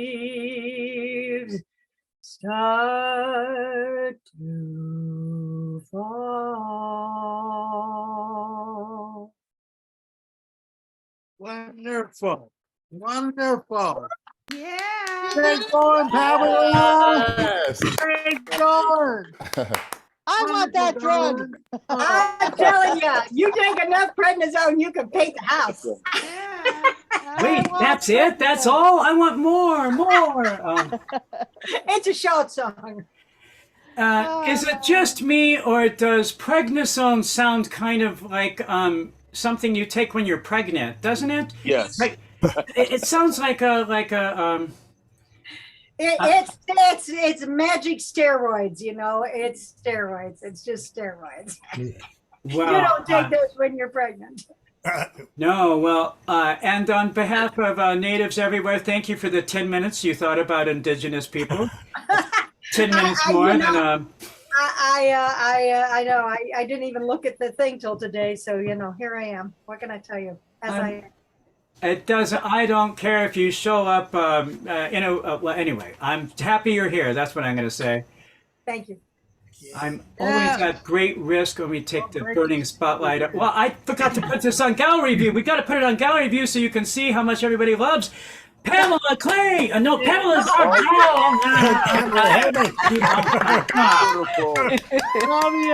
leaves start to fall. Wonderful. Wonderful. Yeah. Great going, Pamela. Yes. Great going. I want that drug. I'm telling you, you take enough prednisone, you can paint the house. Wait, that's it? That's all? I want more. It's a short song. Is it just me, or does prednisone sound kind of like something you take when you're pregnant, doesn't it? Yes. It sounds like a It's magic steroids, you know. It's steroids. It's just steroids. well. You don't take those when you're pregnant. No, well, and on behalf of natives everywhere, thank you for the 10 minutes you thought about indigenous people. 10 minutes more than. I know. I didn't even look at the thing till today, so you know, here I am. What can I tell you? It doesn't. I don't care if you show up. Well, anyway, I'm happy you're here. That's what I'm going to say. Thank you. I'm always at great risk when we take the burning spotlight up. Well, I forgot to put this on gallery view. We got to put it on gallery view so you can see how much everybody loves Pamela Clay. No, Pamela's.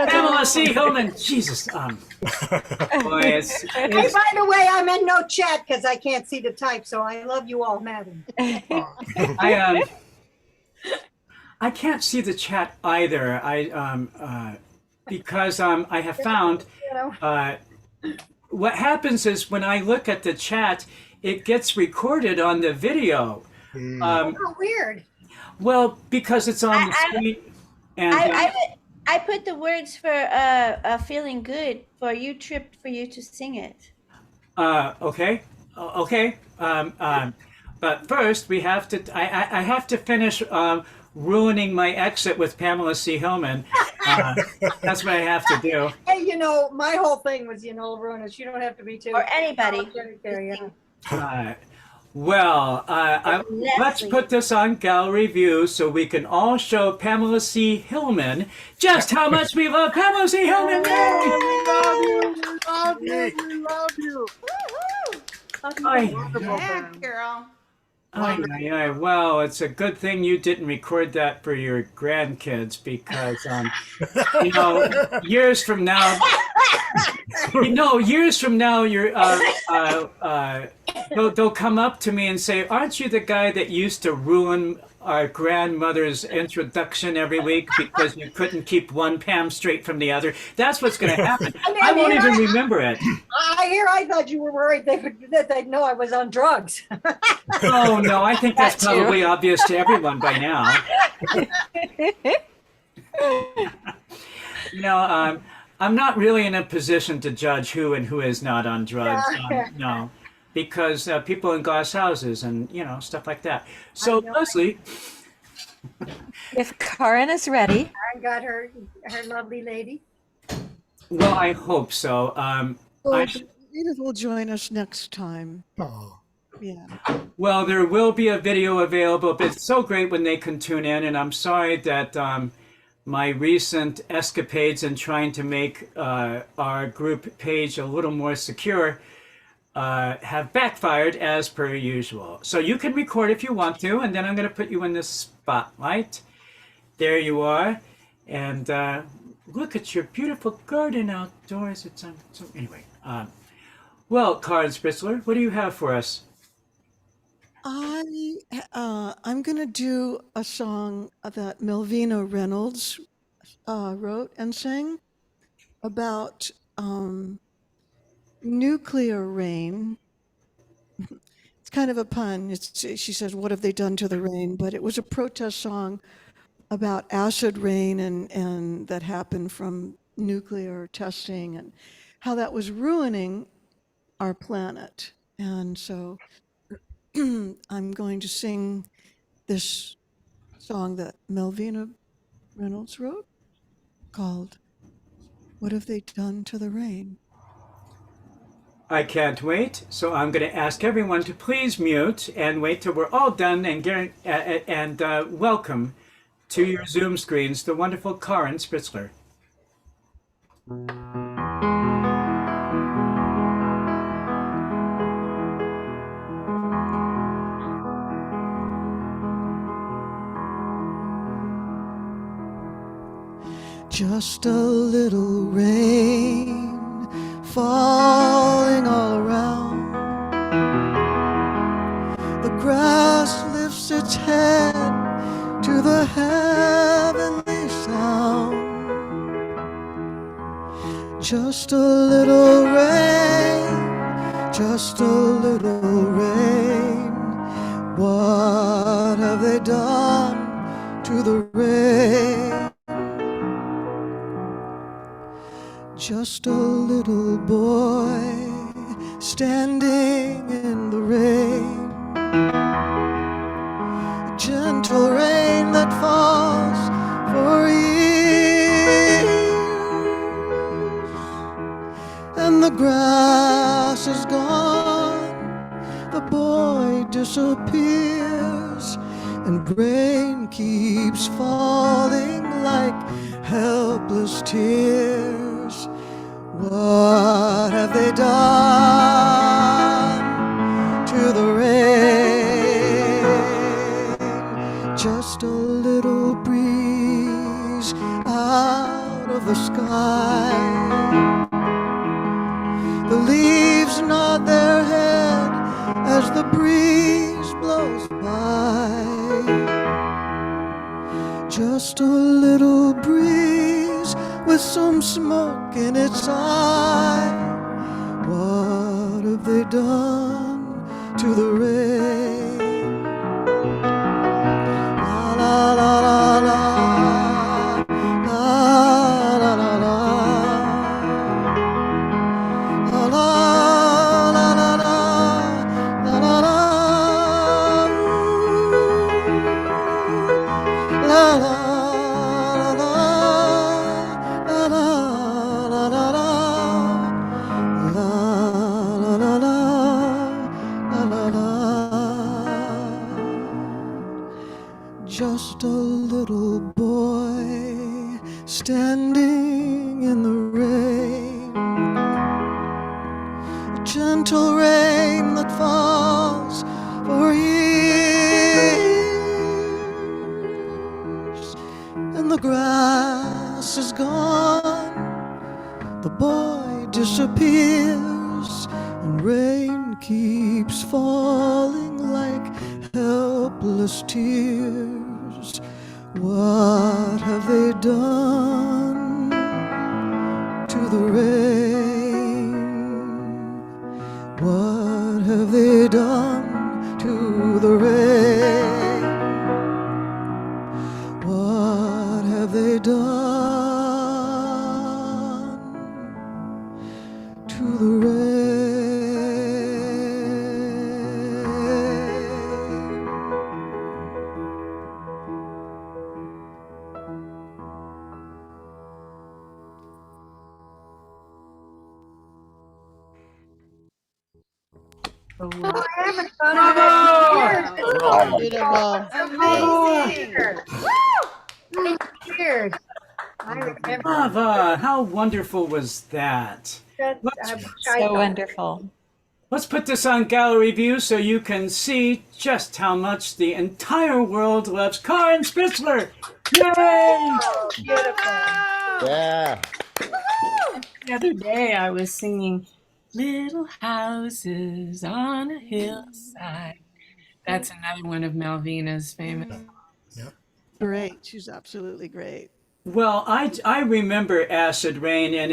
Pamela C. Hillman. Jesus. Boy, it's. Hey, by the way, I'm in no chat because I can't see the type, so I love you all, madam. I can't see the chat either. Because I have found what happens is when I look at the chat, it gets recorded on the video. Oh, weird. Well, because it's on the screen. And I put the words for feeling good for you, Trip, for you to sing it. Okay. But first we have to. I have to finish. Ruining my exit with Pamela C. Hillman. That's what I have to do. Hey, you know, my whole thing was, you know, ruin us. You don't have to be too. Or anybody. Let's put this on gallery view so we can all show Pamela C. Hillman just how much we love Pamela C. Hillman. We love you. We love you. We love you. Yeah, girl. Well, it's a good thing you didn't record that for your grandkids because, you know, years from now, they'll come up to me and say, "Aren't you the guy that used to ruin our grandmother's introduction every week because you couldn't keep one Pam straight from the other?" That's what's going to happen. I won't even remember it. I thought you were worried that they'd know I was on drugs. Oh, no, I think that's probably obvious to everyone by now. You know, I'm not really in a position to judge who and who is not on drugs. No, because people in glass houses and, you know, stuff like that. So, Leslie. If Karen is ready. Karen got her lovely lady. Well, I hope so. Edith will join us next time. Oh. Yeah. Well, there will be a video available, but it's so great when they can tune in, and I'm sorry that my recent escapades in trying to make our group page a little more secure have backfired as per usual. So you can record if you want to, and then I'm going to put you in the spotlight. There you are. And look at your beautiful garden outdoors. It's so anyway. Well, Karen Spritzler, what do you have for us? I'm going to do a song that Melvina Reynolds wrote and sang about nuclear rain. It's kind of a pun. She says, "What have they done to the rain?" But it was a protest song about acid rain and that happened from nuclear testing and how that was ruining our planet. And so I'm going to sing this song that Melvina Reynolds wrote called "What Have They Done to the Rain?" I can't wait, so I'm going to ask everyone to please mute and wait till we're all done and welcome to your Zoom screens the wonderful Karen Spritzler. Just a little rain falling all around. The grass lifts its head to the heavenly sound. Just a little rain, just a little rain. What have they done to the rain? Just a little boy standing in the rain. A gentle rain that falls for years, and the grass is gone. The boy disappears, and rain keeps falling like helpless tears. What have they done to the rain? Just a little breeze out of the sky. The leaves nod their head as the breeze blows by. Just a little breeze with some smoke in its eye. What have they done to the rain? La la la la la, la la la la, la la la la la, la la la la. Just a little boy standing in the rain. A gentle rain that falls for years, and the grass is gone. The boy disappears, and rain keeps falling like helpless tears. What have they done to the rain? What have they done to the rain? What have they done to the rain? Oh, I haven't thought Bravo! of Beautiful. Amazing. Cheers. I remember. Brava! How wonderful was that? So wonderful. Let's put this on gallery view so you can see just how much the entire world loves Karin Spitzler. Yay! Yeah. The other day I was singing Little Houses on a Hillside. That's another one of Malvina's famous. Great. She's absolutely great. Well, I remember acid rain, and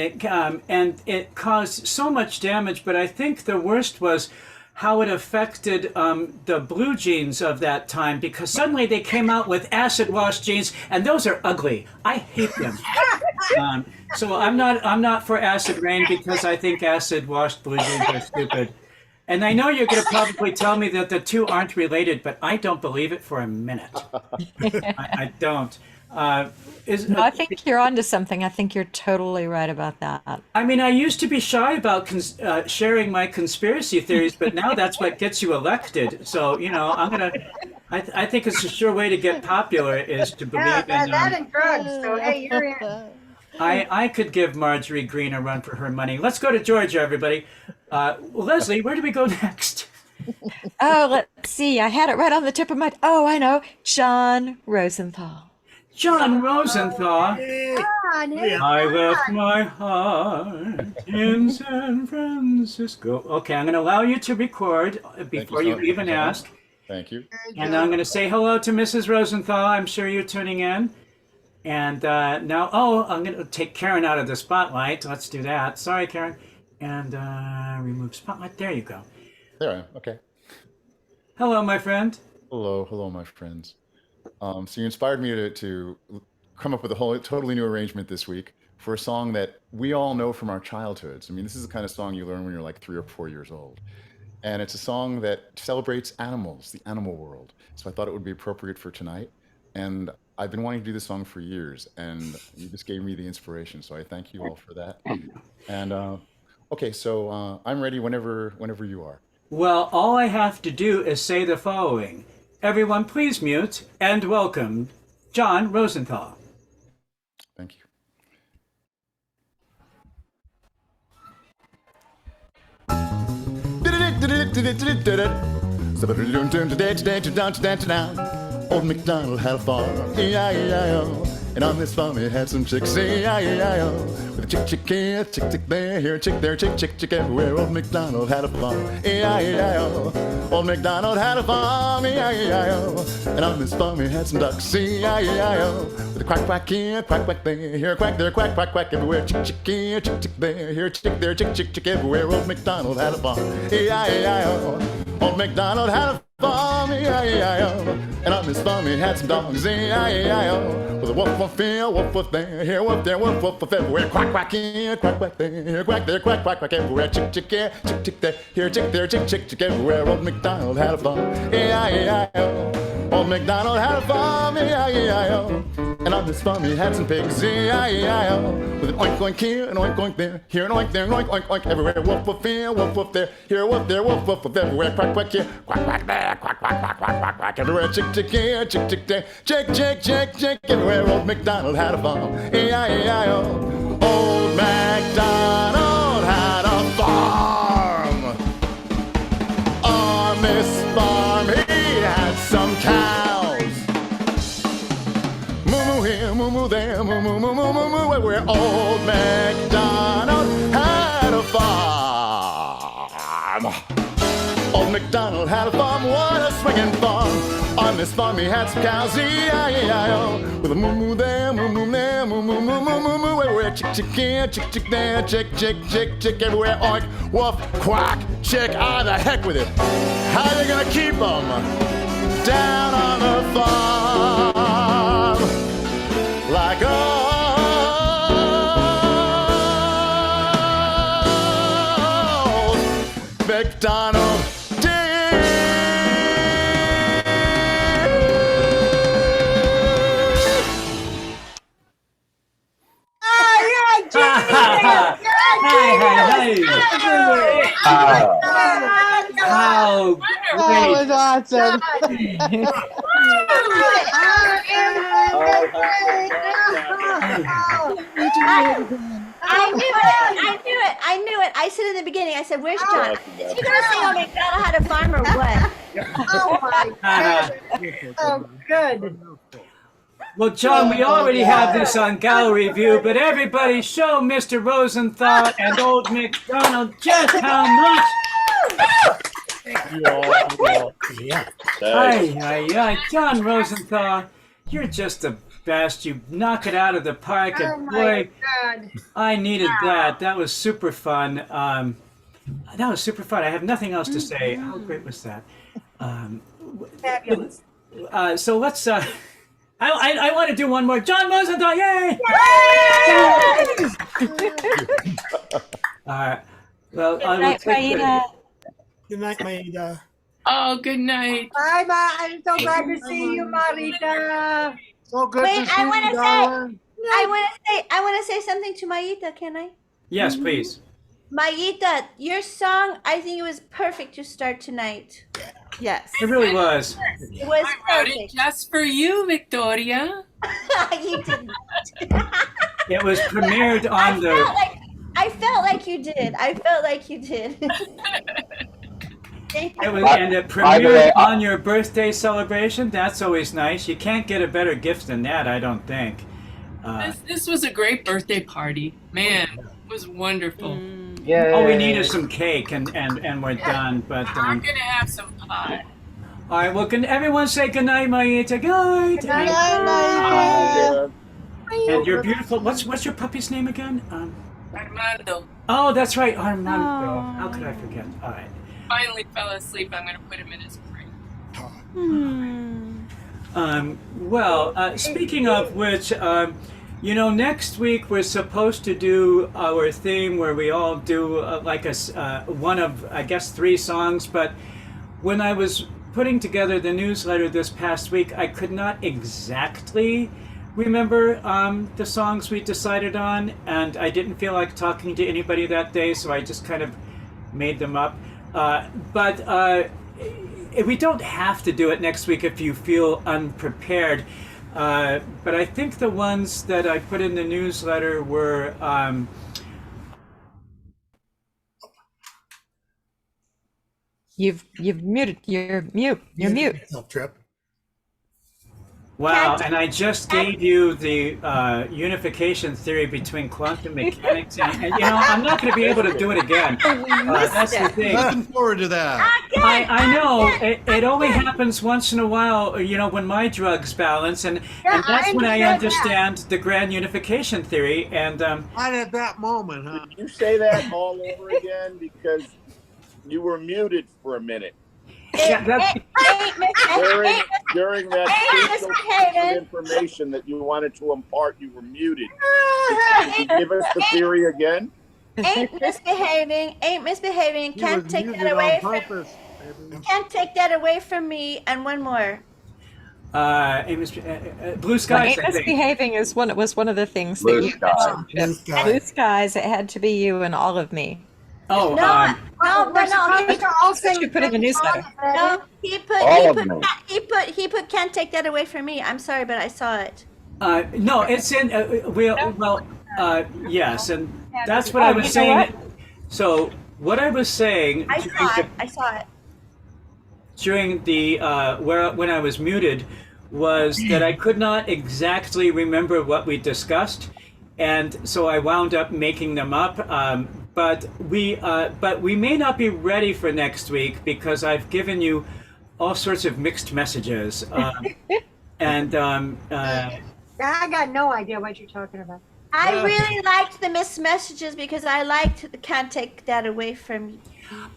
it caused so much damage. But I think the worst was how it affected the blue jeans of that time, because suddenly they came out with acid wash jeans, and those are ugly. I hate them. So I'm not for acid rain, because I think acid washed blue jeans are stupid. And I know you're going to probably tell me that the two aren't related, but I don't believe it for a minute. I don't. No, I think you're onto something. I think you're totally right about that. I mean, I used to be shy about sharing my conspiracy theories, but now that's what gets you elected. So, you know, I think it's a sure way to get popular is to believe in that and drugs. So hey, you're in. I could give Marjorie Green a run for her money. Let's go to Georgia, everybody. Leslie, where do we go next? Oh, let's see. I had it right on the tip of my... Oh, I know. John Rosenthal. John Rosenthal. I left my heart in San Francisco. Okay, I'm going to allow you to record before you even ask. Thank you. And I'm going to say hello to Mrs. Rosenthal. I'm sure you're tuning in. And now, I'm going to take Karen out of the spotlight. Let's do that. Sorry, Karen. And remove spotlight. There you go. There I am. Okay. Hello, my friend. Hello, my friends. So you inspired me to come up with a whole totally new arrangement this week for a song that we all know from our childhoods. I mean, this is the kind of song you learn when you're like 3 or 4 years old. And it's a song that celebrates animals, the animal world. So I thought it would be appropriate for tonight. And I've been wanting to do this song for years, and you just gave me the inspiration. So I thank you all for that. And okay, so I'm ready whenever you are. Well, all I have to do is say the following. Everyone please mute and welcome John Rosenthal. Thank you. Old MacDonald had a farm, E-I-E-I-O. And on this farm he had some chicks, E-I-E-I-O. With a chick here, chick there, here, chick there, chick everywhere. Old MacDonald had a farm, E-I-E-I-O. Old MacDonald had a farm, E-I-E-I-O. And on this farm he had some ducks, E-I-E-I-O. With a quack here, quack there, here, quack there, quack everywhere. Chick here, chick there, here, chick there, chick everywhere. Old MacDonald had a farm, E-I-E-I-O. Old MacDonald had a farm, E-I-E-I-O. And on this farm he had some dogs, E-I-E-I-O. With a woof here, woof there, here, woof there, woof everywhere. Quack here, quack there, here, quack there, quack everywhere. Chick here, chick there, here, chick there, chick everywhere. Old MacDonald had a farm, E-I-E-I-O. Old MacDonald had a farm, E-I-E-I-O. And on this farm he had some pigs, E-I-E-I-O. With an oink here, an oink there, here an oink there, an oink everywhere. Woof here, woof there, here woof there, woof everywhere. Quack here, quack there, quack everywhere. Chick here, chick there, chick everywhere. Old MacDonald had a farm, E-I-E-I-O. Old MacDonald had a farm. On this farm he had some cows. Moo here, moo there, moo everywhere. Old MacDonald had a farm. Old MacDonald had a farm, what a swinging farm. On this farm he had some cows, E-I-E-I-O. With a moo there, moo there, moo everywhere. Chick here, chick there, chick everywhere. Oink, woof, quack, chick, the heck with it. How you gonna keep them down on the farm? Like old MacDonald did. How That was awesome. I knew it. I said in the beginning, I said, where's John? Is he going to say, oh, MacDonald had a farm or what? Oh my goodness. Oh, good. Well, John, we already have this on gallery view, but everybody show Mr. Rosenthal and old MacDonald just how much. Yeah. John Rosenthal, you're just the best. You knock it out of the park, and boy, God. I needed that. That was super fun. I have nothing else to say. How great was that? Fabulous. So let's. I want to do one more. John Rosenthal, yay! All right. Well, I will take the. Good night, Maida. Oh, good night. Bye, Ma. I'm so glad to see you, Marita. So good Wait, to see you, darling. I want to say something to Mayita, can I? Yes, please. Mayita, your song, I think it was perfect to start tonight. Yes. It really was. It was I wrote it perfect. just for you, Victoria. You didn't. It was premiered on the. I felt like you did. Thank you. It was, and it premiered on your birthday celebration. That's always nice. You can't get a better gift than that, I don't think. This was a great birthday party. Man, it was wonderful. Yeah. All we need is some cake, and we're done. But I'm gonna have some pie. all right. Well, can everyone say goodnight, Mayita? Good night. Good night, Maida. And you're beautiful. What's your puppy's name again? Armando Oh, that's right, Armando. How could I forget? All right. finally fell asleep. I'm gonna put him in his crate. Speaking of which, next week we're supposed to do our theme where we all do one of, I guess, 3 songs. But when I was putting together the newsletter this past week, I could not exactly remember the songs we decided on, and I didn't feel like talking to anybody that day, so I just kind of made them up. But we don't have to do it next week if you feel unprepared. But I think the ones that I put in the newsletter were You've muted. You're mute. You're mute. Trip. Wow, and I just gave you the unification theory between quantum mechanics and I'm not going to be able to do it again. That's the thing. Looking forward to that. I know. It only happens once in a while, when my drugs balance, and that's when I understand the grand unification theory. And Right at that moment, huh? Did you say that all over again? Because you were muted for a minute. Yeah, that's, During that crucial piece of information that you wanted to impart, you were muted. Could you give us the theory again? Ain't misbehaving, can't take that away from can't take that away from me. And one more. Blue skies. Ain't misbehaving was one of the things Blue that you skies. mentioned. Blue skies. It had to be you and all of me. Oh, No, You put in the newsletter. No, he put can't take that away from me. I'm sorry, but I saw it. No, it's in. Yes, and that's what I was saying. So what I was saying. I saw it. During the when I was muted, was that I could not exactly remember what we discussed, and so I wound up making them up. But we may not be ready for next week because I've given you all sorts of mixed messages, and I got no idea what you're talking about. I really liked the missed messages because I liked the can't take that away from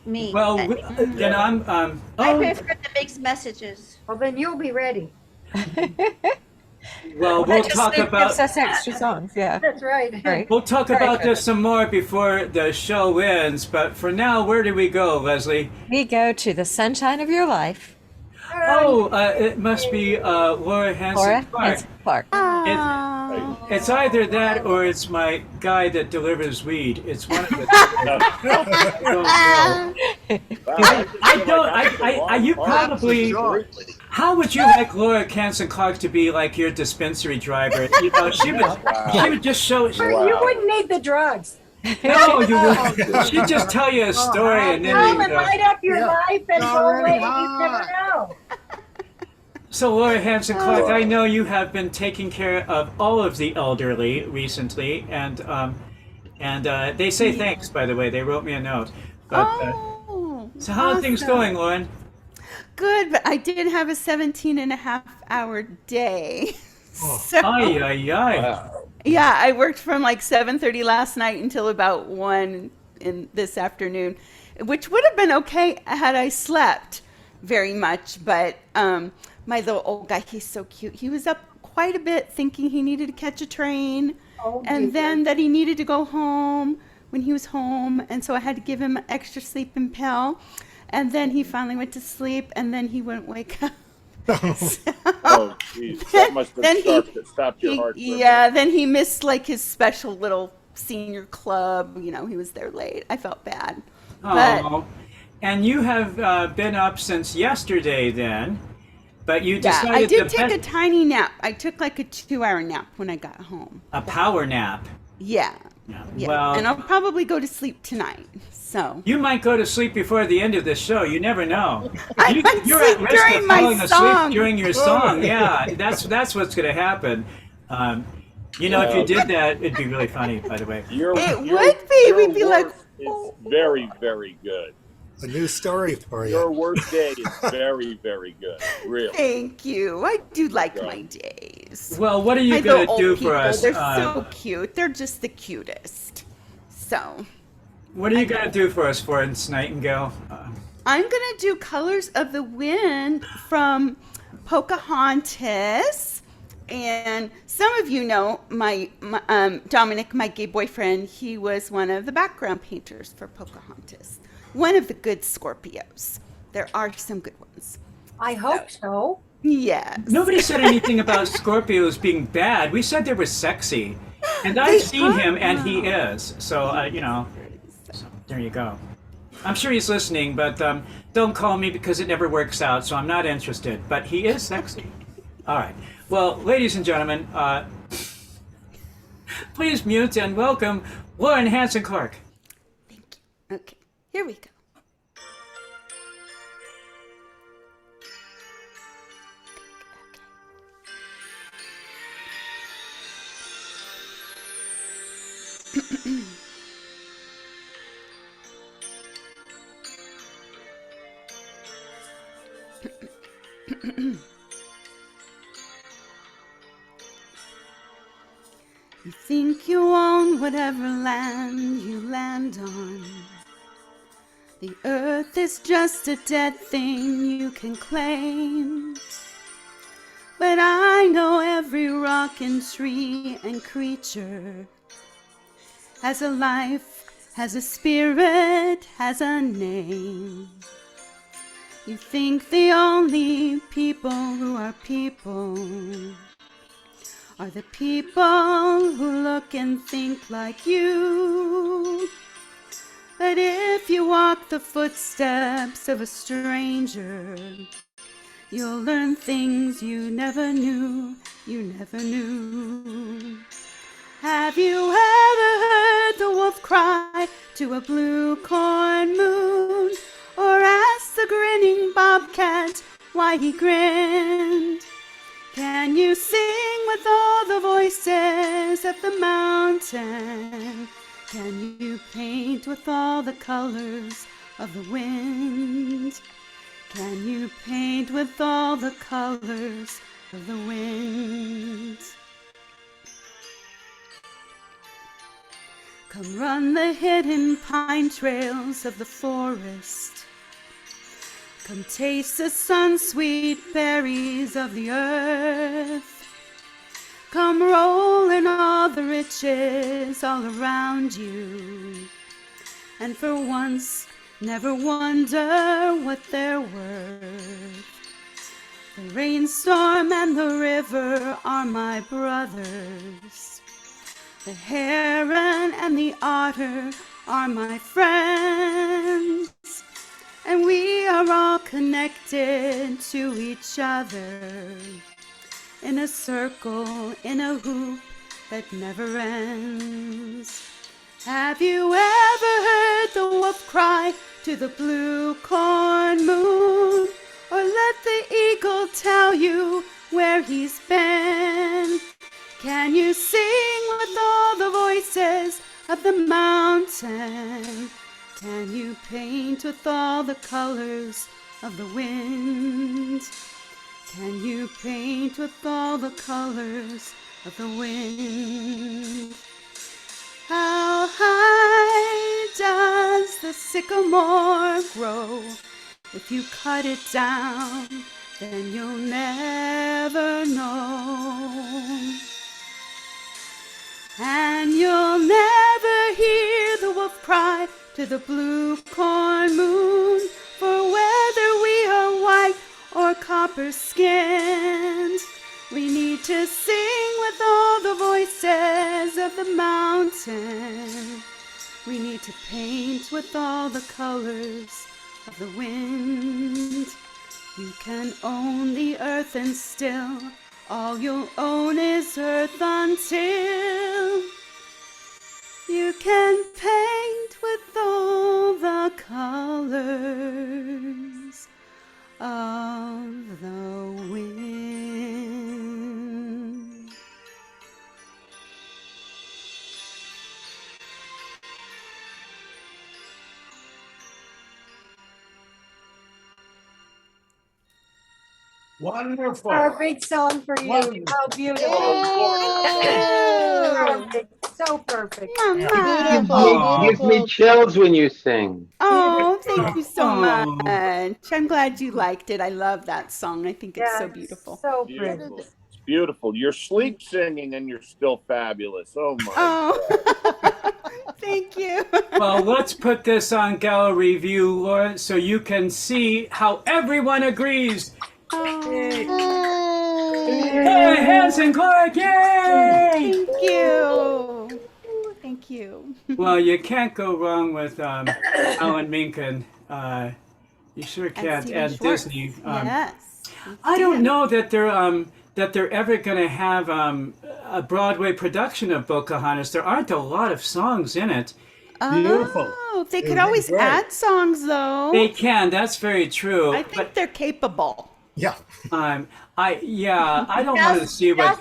me. Well, then I prefer the mixed messages. Well, then you'll be ready. Well, we'll talk about. Gives us extra songs. Yeah. That's right. We'll talk about this some more before the show ends. But for now, where do we go, Leslie? We go to the sunshine of your life. Oh, it must be Laura Hansen Clark. It's either that or it's my guy that delivers weed. It's one of the two. You probably. How would you like Laura Hansen Clark to be like your dispensary driver? She would just show. You wouldn't need the drugs. No, you wouldn't. She'd just tell you a story and then and light up your life and go away. You never know. So Laura Hansen Clark, I know you have been taking care of all of the elderly recently, and they say thanks, by the way. They wrote me a note. But, so how are things going, Lauren? Good, but I did have a 17-and-a-half-hour day. Yeah, I worked from like 7:30 last night until about 1 in this afternoon, which would have been okay had I slept very much. But my little old guy, he's so cute. He was up quite a bit thinking he needed to catch a train and then that he needed to go home when he was home. And so I had to give him an extra sleeping pill. And then he finally went to sleep and then he wouldn't wake up. Oh, geez. That must have stopped your heart. Yeah, then he missed like his special little senior club. He was there late. I felt bad. Oh, and you have been up since yesterday then, but you decided I did take a tiny nap. I took like a 2-hour nap when I got home. A power nap. Yeah. Well, and I'll probably go to sleep tonight. So you might go to sleep before the end of the show. You never know. You're at risk of falling asleep during your song. Yeah, that's what's going to happen. If you did that, it'd be really funny. By the way, it would be. We'd be like, it's very, very good. A new story for you. Your worst day is very, very good. Really. Thank you. I do like my days. Well, what are you going to do for us? They're so cute. They're just the cutest. So. What are you going to do for us, Florence Nightingale? I'm going to do Colors of the Wind from Pocahontas. And some of you know my Dominic, my gay boyfriend, he was one of the background painters for Pocahontas. One of the good Scorpios. There are some good ones. I hope so. Yes. Nobody said anything about Scorpios being bad. We said they were sexy. And I've seen him, and he is. So, you know, so there you go. I'm sure he's listening, but don't call me because it never works out, so I'm not interested. But he is sexy. All right. Well, ladies and gentlemen, please mute and welcome Lauren Hanson Clark. Thank you. Okay, here we go. You think you own whatever land you land on. The earth is just a dead thing you can claim. But I know every rock and tree and creature has a life, has a spirit, has a name. You think the only people who are people are the people who look and think like you. But if you walk the footsteps of a stranger, you'll learn things you never knew, you never knew. Have you ever heard the wolf cry to a blue corn moon? Or ask the grinning bobcat why he grinned? Can you sing with all the voices of the mountain? Can you paint with all the colors of the wind? Can you paint with all the colors of the wind? Come run the hidden pine trails of the forest. Come taste the sun-sweet berries of the earth. Come roll in all the riches all around you. And for once, never wonder what they're worth. The rainstorm and the river are my brothers. The heron and the otter are my friends. And we are all connected to each other in a circle, in a hoop that never ends. Have you ever heard the wolf cry to the blue corn moon? Or let the eagle tell you where he's been? Can you sing with all the voices of the mountain? Can you paint with all the colors of the wind? Can you paint with all the colors of the wind? How high does the sycamore grow? If you cut it down, then you'll never know. And you'll never hear the wolf cry to the blue corn moon, for whether we are white or copper skinned, we need to sing with all the voices of the mountain. We need to paint with all the colors of the wind. You can own the earth and still all you'll own is earth until you can paint with all the colors of the wind. Wonderful. Perfect song for you. Wonderful. How beautiful. Perfect. So perfect. Gives me chills when you sing. Oh, Oh, thank you so Oh. much. I'm glad you liked it. I love that song. I think it's Yeah, so beautiful. So Beautiful. pretty. It's beautiful. You're sleep singing and you're still fabulous. Oh my. Oh, thank you. Well, let's put this on gallery view, Laura, so you can see how everyone agrees. Hey, hands and Clark, yay! Thank you. Thank you. Well, you can't go wrong with Alan Menken. You sure can't. Stephen And Schwartz. Disney. Yes. I don't know that they're ever going to have a Broadway production of Pocahontas. There aren't a lot of songs in it. Beautiful. Oh, they It could would be always great. add songs though. They can. That's very true. I think they're capable. Yeah. I don't want to see what.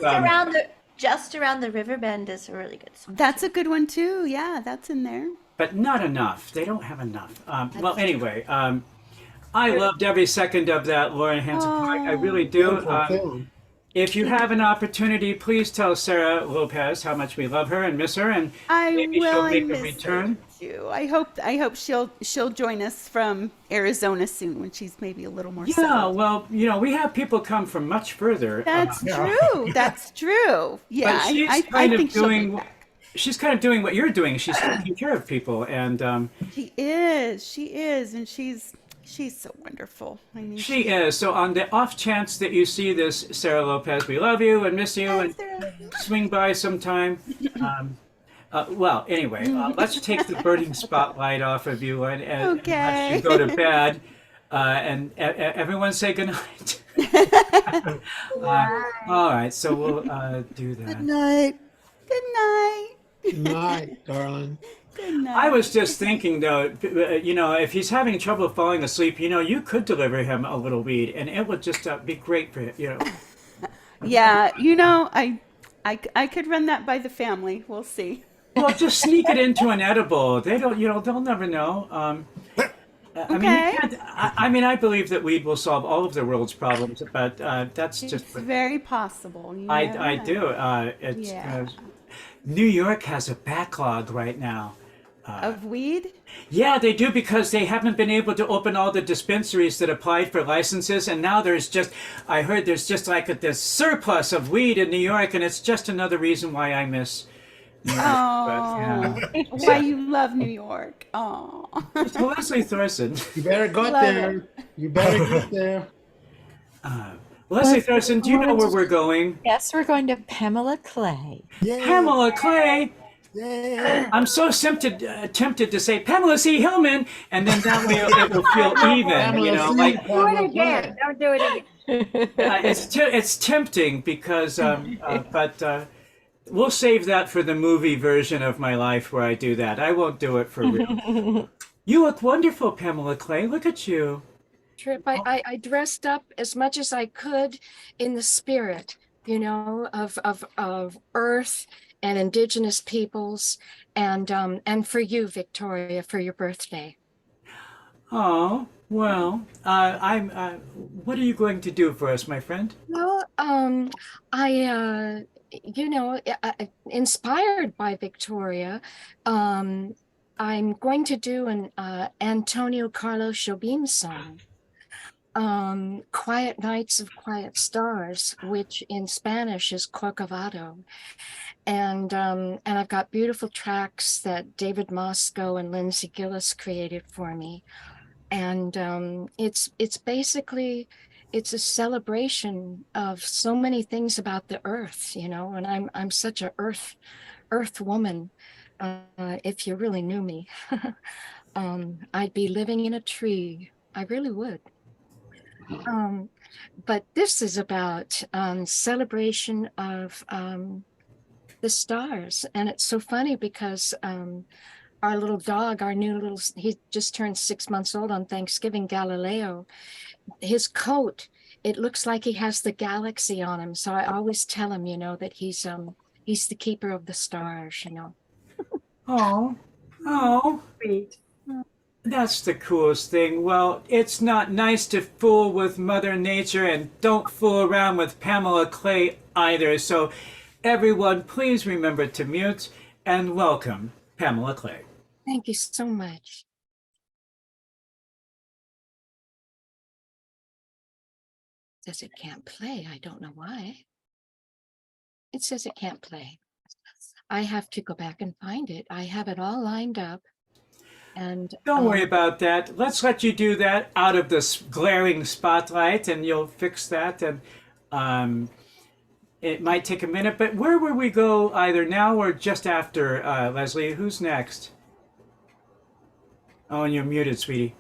Just around the river bend is a really good song. That's a good one too. Yeah, that's in there. But not enough. They don't have enough. Well, anyway, I loved every second of that Lauren Hanson Clark. I really do. Beautiful film. If you have an opportunity, please tell Sarah Lopez how much we love her and miss her, and maybe she'll make a return. Too. I hope she'll join us from Arizona soon when she's maybe a little more Yeah, settled. well, we have people come from much further. That's true. That's true. Yeah, But she's I kind of think she'll be doing. back. She's kind of doing what you're doing. She's taking care of people, and She is, and she's so wonderful. I mean, she is. So on the off chance that you see this, Sarah Lopez, we love you and miss you, and swing by sometime. Well, anyway, let's take the burning spotlight off of you and let you go to bed. And everyone say goodnight. All right, so we'll do that. Good night. Good night. Good night, darling. Good night. I was just thinking, though, if he's having trouble falling asleep, you could deliver him a little weed, and it would just be great for him. Yeah, I could run that by the family. We'll see. Well, just sneak it into an edible. They don't, they'll never know. I believe that weed will solve all of the world's problems, but that's It's just. very possible. I do. New York has a backlog right now. Of weed? Yeah, they do, because they haven't been able to open all the dispensaries that applied for licenses, and now I heard there's just like this surplus of weed in New York, and it's just another reason why I miss New York. Why you love New York? Oh, Leslie Thorson. You better go there. You better get there. Leslie Thorson, do you know where we're going? Yes, we're going to Pamela Clay. Pamela Clay. Yeah. I'm so tempted to say Pamela C. Hillman, and then that way it will feel even. Do it again. Don't do it again. It's tempting because, but we'll save that for the movie version of my life where I do that. I won't do it for real. You look wonderful, Pamela Clay. Look at you. Trip. I dressed up as much as I could in the spirit, of Earth and Indigenous peoples, and for you, Victoria, for your birthday. Oh, well, what are you going to do for us, my friend? Well, inspired by Victoria, I'm going to do an Antonio Carlos Jobim song, Quiet Nights of Quiet Stars, which in Spanish is Corcovado. And I've got beautiful tracks that David Moscow and Lindsay Gillis created for me. And it's basically, it's a celebration of so many things about the earth, and I'm such a earth woman. If you really knew me, I'd be living in a tree. I really would. But this is about celebration of the stars. And it's so funny because our little dog, he just turned 6 months old on Thanksgiving, Galileo, his coat, it looks like he has the galaxy on him. So I always tell him, that he's the keeper of the stars, Oh, Sweet. that's the coolest thing. Well, it's not nice to fool with Mother Nature, and don't fool around with Pamela Clay either. So everyone, please remember to mute and welcome Pamela Clay. Thank you so much. says it can't play. I don't know why. It says it can't play. I have to go back and find it. I have it all lined up. And Don't worry about that. Let's let you do that out of this glaring spotlight, and you'll fix that. And it might take a minute, but where will we go either now or just after, Leslie? Who's next? Oh, and you're muted, sweetie.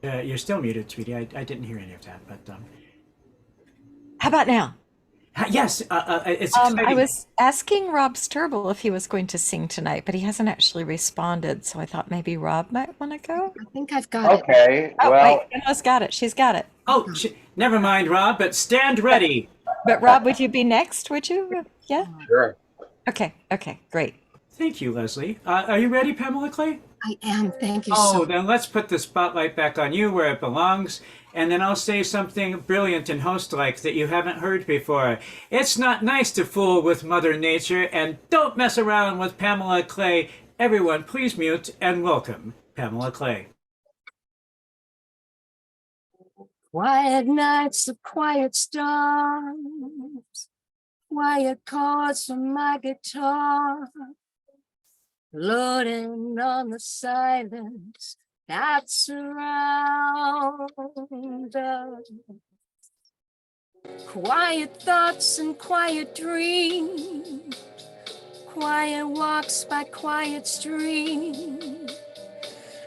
You're still muted, sweetie. I didn't hear any of that, but How about now? yes, it's exciting. I was asking Rob Sturble if he was going to sing tonight, but he hasn't actually responded. So I thought maybe Rob might want to go. I think I've got it. Okay, Oh, well, wait, Emma's got it. She's got it. Oh, never mind, Rob, but stand ready. But Rob, would you be next? Would you? Yeah. sure. Okay. Okay. Great. Thank you, Leslie. Are you ready, Pamela Clay? I am. Thank you Oh, so then let's put the spotlight back on you where it belongs, and then I'll say something brilliant and host-like that you haven't heard before. It's not nice to fool with Mother Nature, and don't mess around with Pamela Clay. Everyone, please mute and welcome Pamela Clay. Quiet nights of quiet stars, quiet chords from my guitar, floating on the silence that surrounds us. Quiet thoughts and quiet dreams, quiet walks by quiet streams,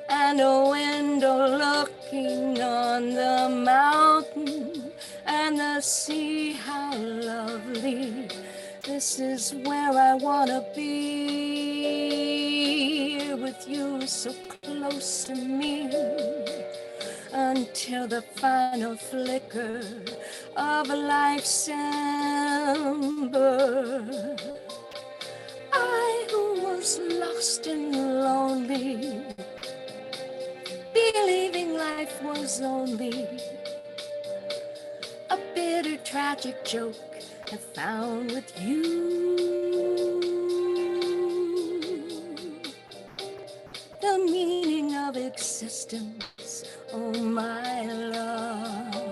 and a window looking on the mountain and the sea. How lovely. This is where I wanna be, here with you so close to me, until the final flicker of life's ember. I who was lost and lonely, believing life was only a bitter, tragic joke, have found with you the meaning of existence, oh my love.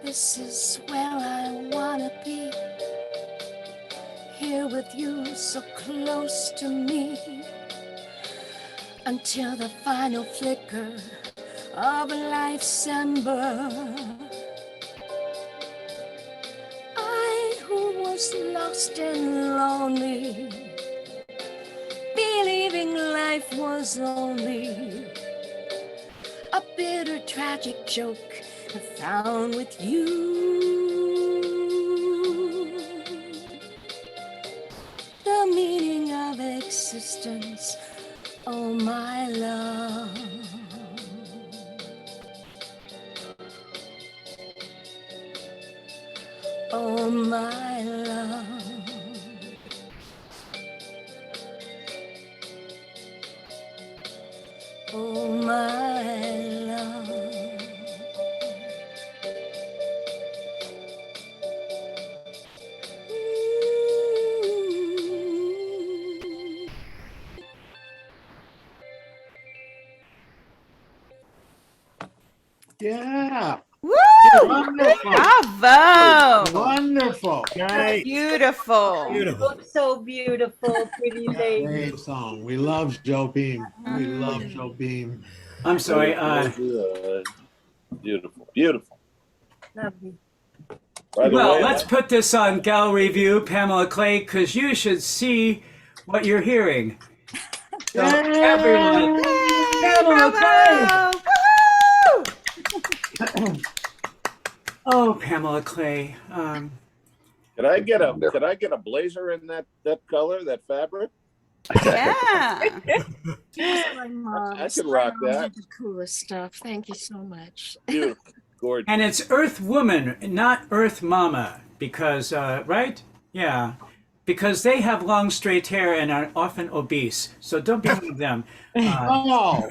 This is where I wanna be, here with you so close to me, until the final flicker of life's ember. I who was lost and lonely, believing life was only a bitter, tragic joke, found with you the meaning of existence, oh my love. Oh my love. Oh my love. Yeah. Woo! Wonderful. Bravo! Wonderful. Nice. Beautiful. Beautiful. So beautiful, pretty lady. Great song. We love Joe Beam. We love Joe Beam. I'm sorry. Beautiful, beautiful. Lovely. By the Well, way, let's put this on Gallery View, Pamela Clay, because you should see what you're hearing. So, everyone, Pamela Clay! Oh, Pamela Clay. Could I get a blazer in that color, that fabric? Yeah. My mom. I could rock My mom that. had the coolest stuff. Thank you so much. Beautiful. Gorgeous. And it's Earth Woman, not Earth Mama, because, right? Yeah. Because they have long, straight hair and are often obese. So don't be one of them. Oh,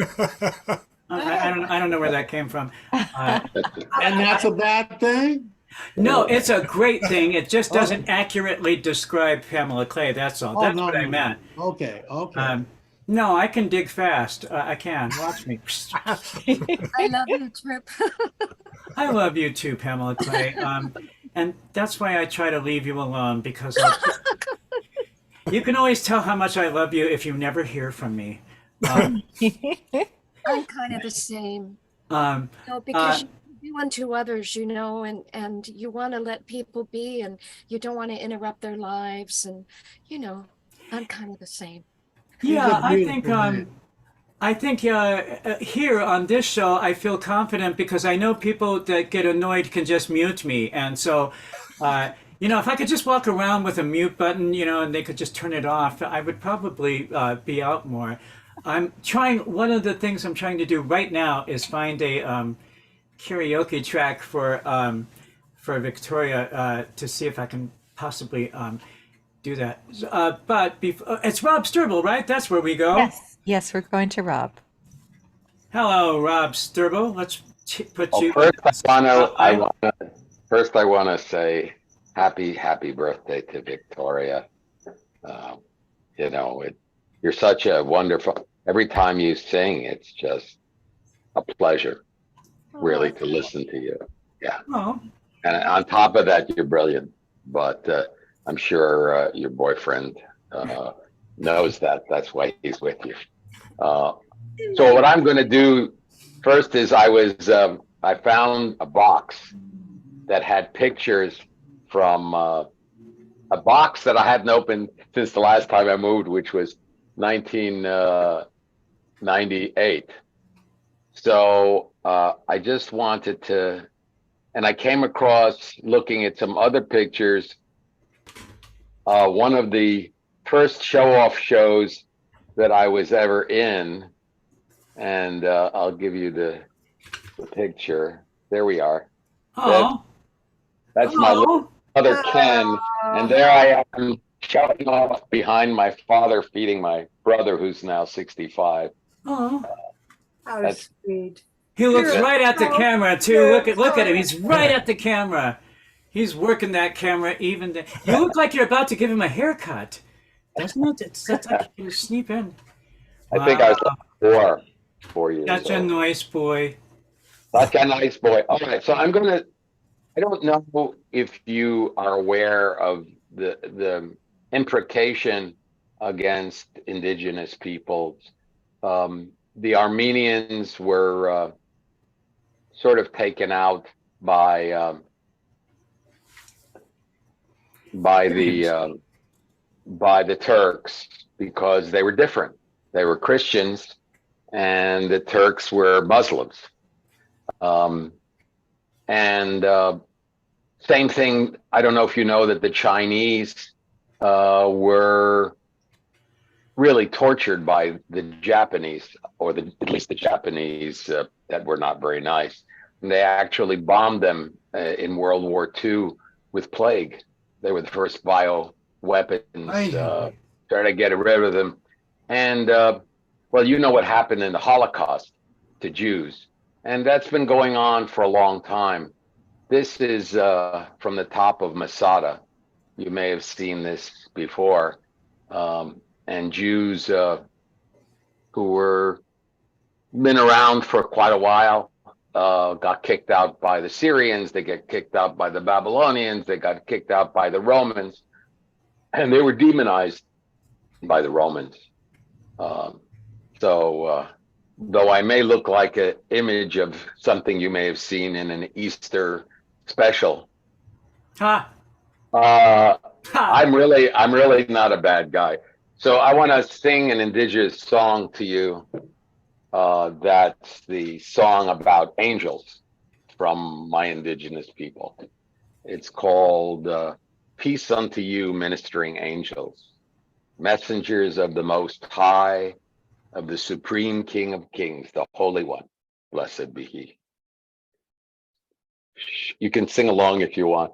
I don't know where that came from. and that's a bad thing? No, it's a great thing. It just doesn't accurately describe Pamela Clay. That's all. Oh, That's no, what I no. meant. Okay, okay. No, I can dig fast. I can. Watch me. I love you, Trip. I love you too, Pamela Clay. And that's why I try to leave you alone, because you can always tell how much I love you if you never hear from me. I'm kind of the same. Because you do unto others, and you want to let people be, and you don't want to interrupt their lives, and I'm kind of the same. Yeah, I think here on this show, I feel confident because I know people that get annoyed can just mute me. And so, if I could just walk around with a mute button, and they could just turn it off, I would probably be out more. One of the things I'm trying to do right now is find a karaoke track for Victoria to see if I can possibly do that. But it's Rob Sturble, right? That's where we go. Yes, we're going to Rob. Hello, Rob Sturble. Let's put you. First, I want to say happy birthday to Victoria. You're such a wonderful. Every time you sing, it's just a pleasure, really, to listen to you. Yeah. Oh. And on top of that, you're brilliant. But I'm sure your boyfriend knows that. That's why he's with you. So what I'm going to do first is I found a box that had pictures from a box that I hadn't opened since the last time I moved, which was 1998. So I just wanted to, and I came across looking at some other pictures. One of the first show-off shows that I was ever in, and I'll give you the picture. There we are. Oh. That's my little brother Ken, and there I am shouting off behind my father, feeding my brother who's now 65. Oh. How sweet. He looks right at the camera too. Look at him. He's right at the camera. He's working that camera even. You look like you're about to give him a haircut, doesn't it? It's like you sneak in. I think I was like 4 years Such a nice boy. Such a nice boy. All right, so I don't know if you are aware of the imprecation against indigenous peoples. The Armenians were sort of taken out by the Turks because they were different. They were Christians, and the Turks were Muslims. Same thing. I don't know if you know that the Chinese were really tortured by the Japanese, or at least the Japanese that were not very nice. And they actually bombed them in World War II with plague. They were the first bio weapons, trying to get rid of them. And well, you know what happened in the Holocaust to Jews, and that's been going on for a long time. This is from the top of Masada. You may have seen this before. And Jews who were been around for quite a while got kicked out by the Syrians. They get kicked out by the Babylonians. They got kicked out by the Romans, and they were demonized by the Romans. So though I may look like an image of something you may have seen in an Easter special, I'm really not a bad guy. So I want to sing an indigenous song to you. That's the song about angels from my indigenous people. It's called Peace Unto You, Ministering Angels. messengers of the Most High, of the Supreme King of Kings, the Holy One. Blessed be He. You can sing along if you want.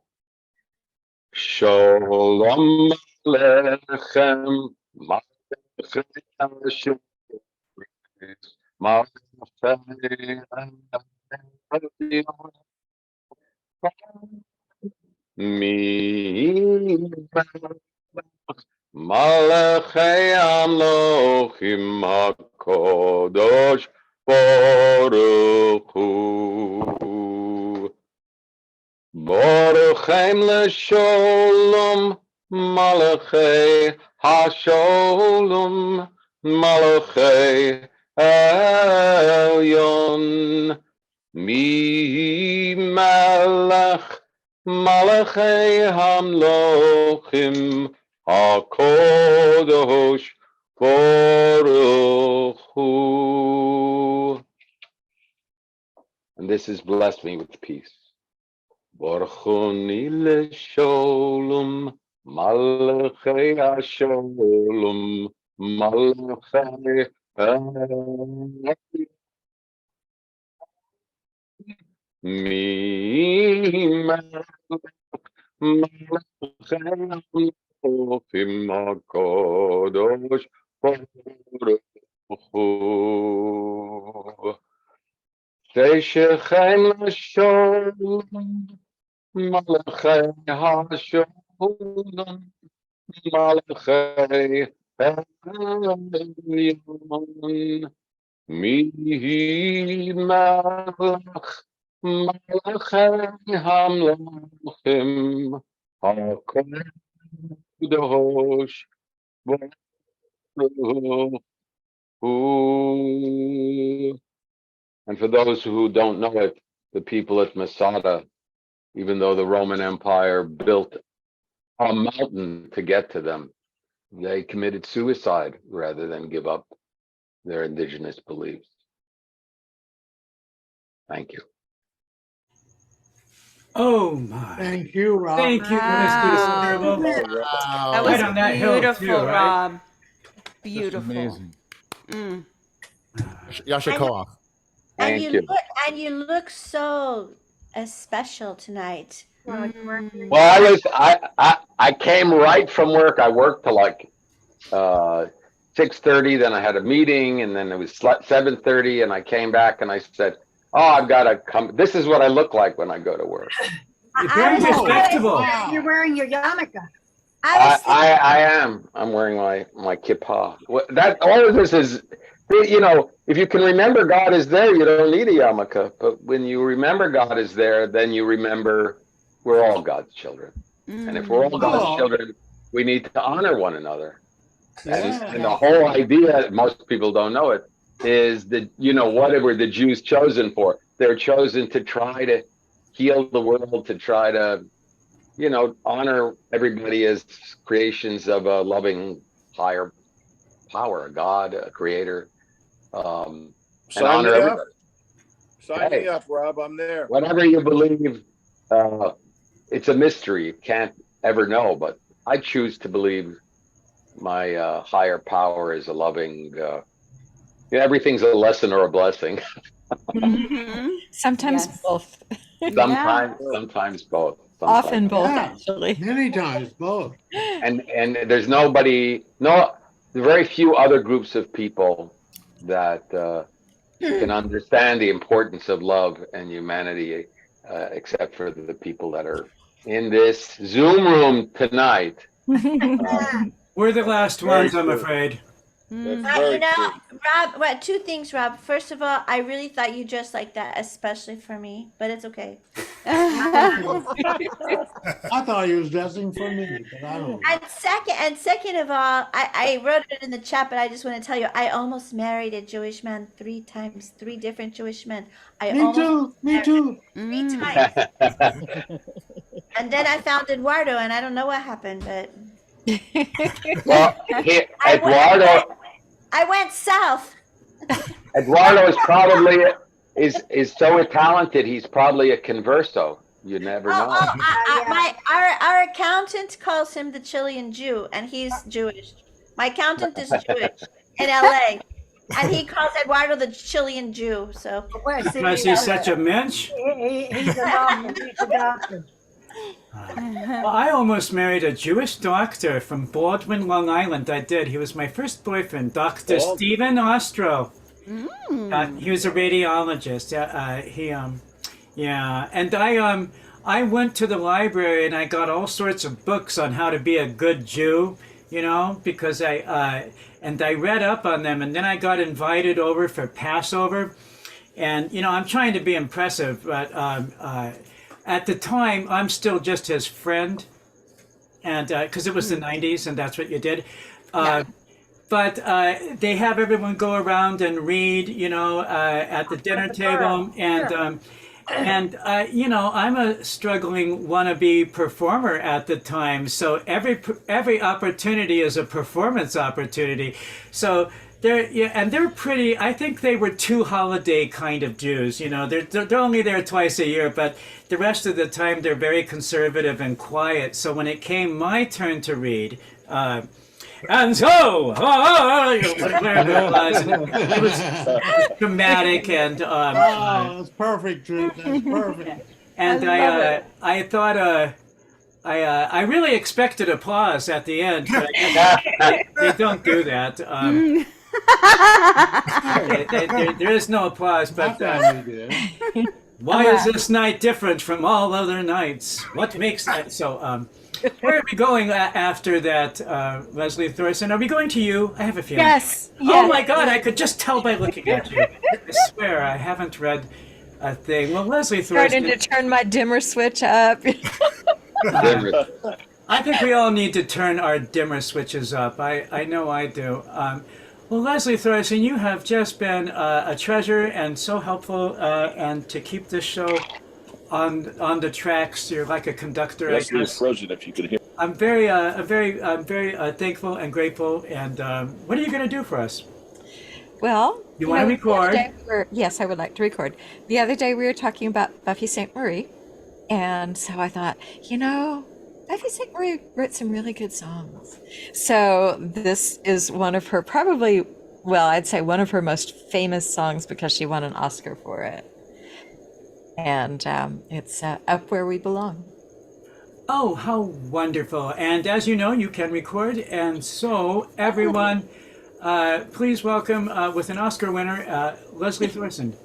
Shalom Aleichem, Malachei Malachei Amlochim HaKodosh Baruch Hu. Baruch Hem LeSholom Malachei HaSholom Malachei Elyon Mi Malach Malachei Hamlochim HaKodosh Baruch Hu. And this is blessed me with peace. Baruchoni LeSholom Malachei HaSholom Malachei Elyon Mi Malachei Hamlochim HaKodosh Baruch Hu. Teishechem LeSholom Malachei HaSholom Malachei Elyon Mi Malach Malachei Hamlochim HaKodosh Baruch Hu. And for those who don't know it, the people at Masada, even though the Roman Empire built a mountain to get to them, they committed suicide rather than give up their indigenous beliefs. Thank you. Oh my. Thank you, Rob. Thank you, Mr. Scribble. That was Right on that hill, beautiful, too, right? Rob. Beautiful. Amazing. Mm. Yashikoff. And Thank you you. look so special tonight. Well, I came right from work. I worked till like 6:30. Then I had a meeting, and then it was 7:30, and I came back and I said, "Oh, I've got to come. This is what I look like when I go to work." You're very respectable. You're wearing your yarmulke. I am. I'm wearing my kippah. That all of this is, you know, if you can remember God is there, you don't need a yarmulke. But when you remember God is there, then you remember we're all God's children. And if we're all God's children, we need to honor one another. And the whole idea, most people don't know it, is that, you know, what were the Jews chosen for? They're chosen to try to heal the world, to try to, you know, honor everybody as creations of a loving higher power, a God, a creator, and honor everybody. Sign me up, Rob. I'm there. Whatever you believe, it's a mystery. You can't ever know, but I choose to believe my higher power is a loving, everything's a lesson or a blessing. Sometimes both. Sometimes both. Often both, actually. Many times both. And there's very few other groups of people that can understand the importance of love and humanity, except for the people that are in this Zoom room tonight. We're the last ones, I'm afraid. You know, Rob, well, two things, Rob. First of all, I really thought you dressed like that, especially for me, but it's okay. I thought he was dressing for me, but I don't know. And second of all, I wrote it in the chat, but I just want to tell you, I almost married a Jewish man 3 times, 3 different Jewish men. Me too. 3 times. And then I found Eduardo, and I don't know what happened, but Well, Eduardo. I went south. Eduardo is probably is so talented. He's probably a converso. You never know. Our accountant calls him the Chilean Jew, and he's Jewish. My accountant is Jewish in LA. And he calls Eduardo the Chilean Jew. So Because he's such a mensch. He's adopted. He's adopted. Well, I almost married a Jewish doctor from Baldwin, Long Island. I did. He was my first boyfriend, Dr. Stephen Ostro. He was a radiologist. And I went to the library and I got all sorts of books on how to be a good Jew, because I read up on them, and then I got invited over for Passover. And, I'm trying to be impressive, but at the time, I'm still just his friend. And because it was the 90s and that's what you did. But they have everyone go around and read, at the dinner table. And I'm a struggling wannabe performer at the time. So every opportunity is a performance opportunity. So they're pretty. I think they were two holiday kind of Jews. They're only there twice a year, but the rest of the time they're very conservative and quiet. So when it came my turn to read, and so it was dramatic and that's perfect, Drew. That's perfect. And I thought I really expected applause at the end, but they don't do that. There is no applause, but why is this night different from all other nights? What makes that so? Where are we going after that, Leslie Thorson? Are we going to you? I have a feeling. Yes. Oh my God! I could just tell by looking at you. I swear I haven't read a thing. Well, Leslie Thorson. Starting to turn my dimmer switch up. I think we all need to turn our dimmer switches up. I know I do. Well, Leslie Thorson, you have just been a treasure and so helpful, and to keep this show on the tracks. You're like a conductor. Yes, it was frozen. If you could hear. I'm very thankful and grateful. And what are you going to do for us? Well, you want to record? Yes, I would like to record. The other day we were talking about Buffy St. Marie, and so I thought, Buffy St. Marie wrote some really good songs. So this is one of her I'd say one of her most famous songs because she won an Oscar for it. And it's Up Where We Belong. Oh, how wonderful. And as you know, you can record. And so everyone, please welcome with an Oscar winner, Leslie Thorson.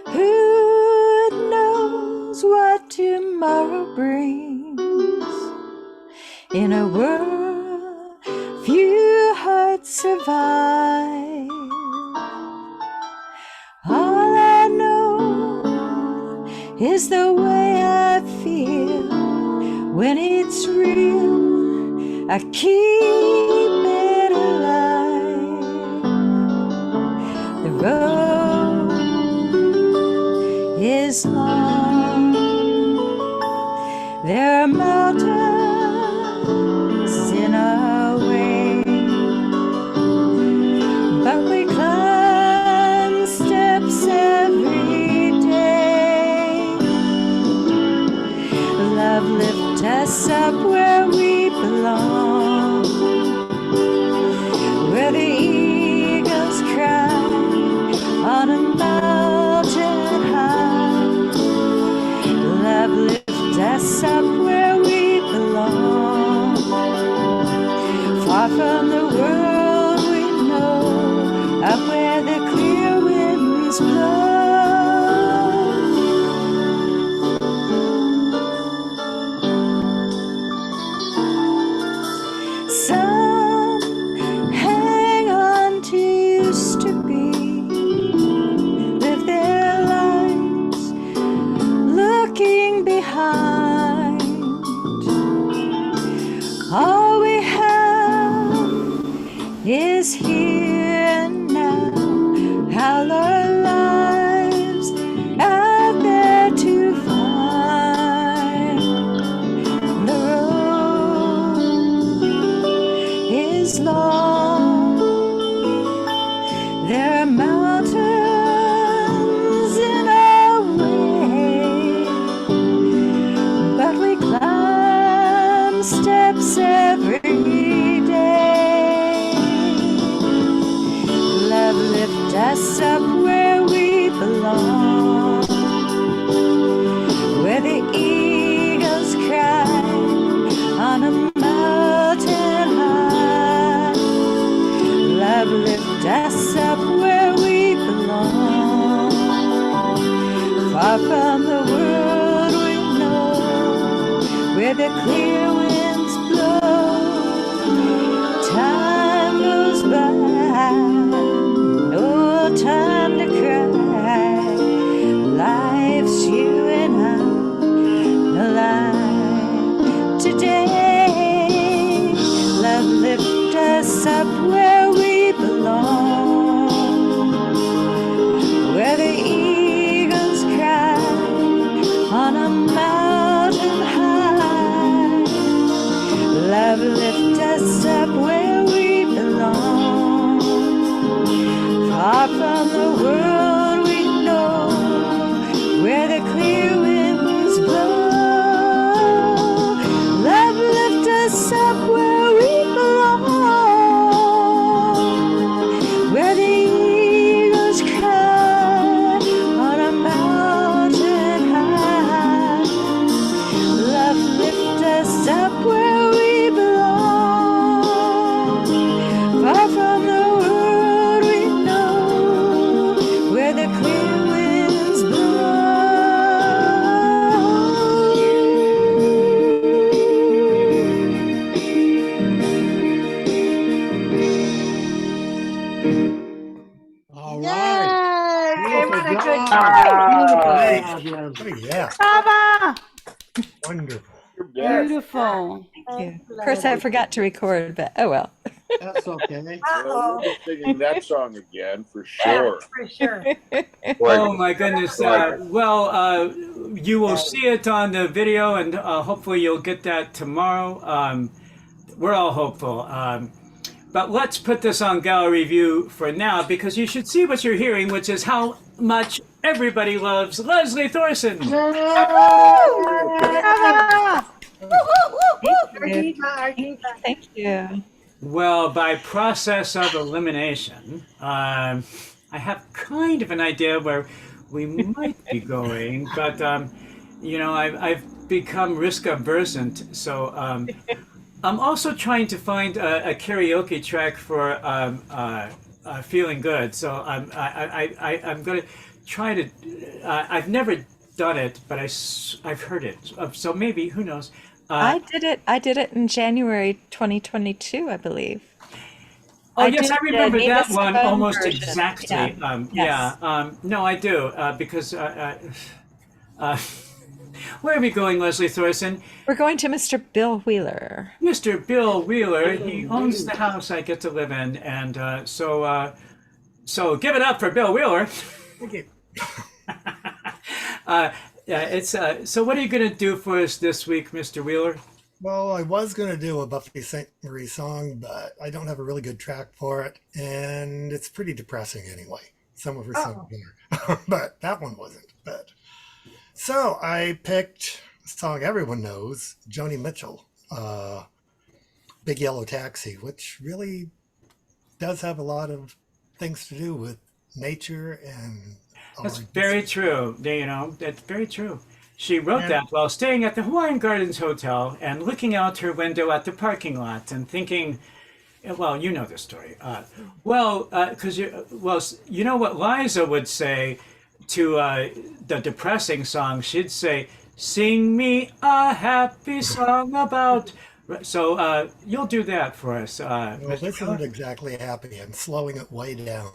Who knows what tomorrow brings? In a world few hearts survive. All I know is the way I feel when it's real. I keep it alive. The road is long. There are mountains in our way, but we climb steps every day. Love lift us up where we belong, where the eagles cry on a mountain high. Love lift us up where we belong, far from the world we know, up where the clear winds blow. Some hang on to used to be, live their lives looking behind. All we have is here and now. How our lives out there to find. us up where we belong, where the eagles cry on a mountain high. Love, lift us up where we belong, far from the world we know, where the clear winds blow. Time goes by, no time to cry. Life's you and I alive today. Love, lift us up where we belong, where the eagles cry on a mountain high. Love, lift us up where we belong, far from the world we know, where the clear winds blow. Love, lift us up where we belong, where the eagles cry on a mountain high. Love, lift us up where we belong, far from the world we know, where the clear winds blow. All right. Yay! Beautiful What a good job. Wow. Beautiful job, Oh, Leslie. yeah. Brava! Wonderful. You're best. Beautiful. Thank you. Of course, I forgot to record, but oh well. That's okay. Well, you'll be singing that song again for sure. For sure. Oh my goodness. You will see it on the video, and hopefully you'll get that tomorrow. We're all hopeful. But let's put this on gallery view for now, because you should see what you're hearing, which is how much everybody loves Leslie Thorson. Thank you. Well, by process of elimination, I have kind of an idea where we might be going, but I've become risk averse, so I'm also trying to find a karaoke track for feeling good. So I'm going to try to. I've never done it, but I've heard it. So maybe, who knows? I did it in January 2022, I believe. Oh, yes, did I the remember Nina that one Simone almost version. exactly. Yes. No, I do, because where are we going, Leslie Thorson? We're going to Mr. Bill Wheeler. Mr. Bill Wheeler, he owns the house I get to live in, and so give it up for Bill Wheeler. Thank you. So what are you going to do for us this week, Mr. Wheeler? Well, I was going to do a Buffy St. Marie song, but I don't have a really good track for it, and it's pretty depressing anyway. Some of her songs are, but that one wasn't. But so I picked a song everyone knows, Joni Mitchell, Big Yellow Taxi, which really does have a lot of things to do with nature and. That's very true. That's very true. She wrote that while staying at the Hawaiian Gardens Hotel and looking out her window at the parking lot and thinking, well, you know the story. Because you know what Liza would say to the depressing song? She'd say, "Sing me a happy song about." So you'll do that for us. Well, this isn't exactly happy. I'm slowing it way down.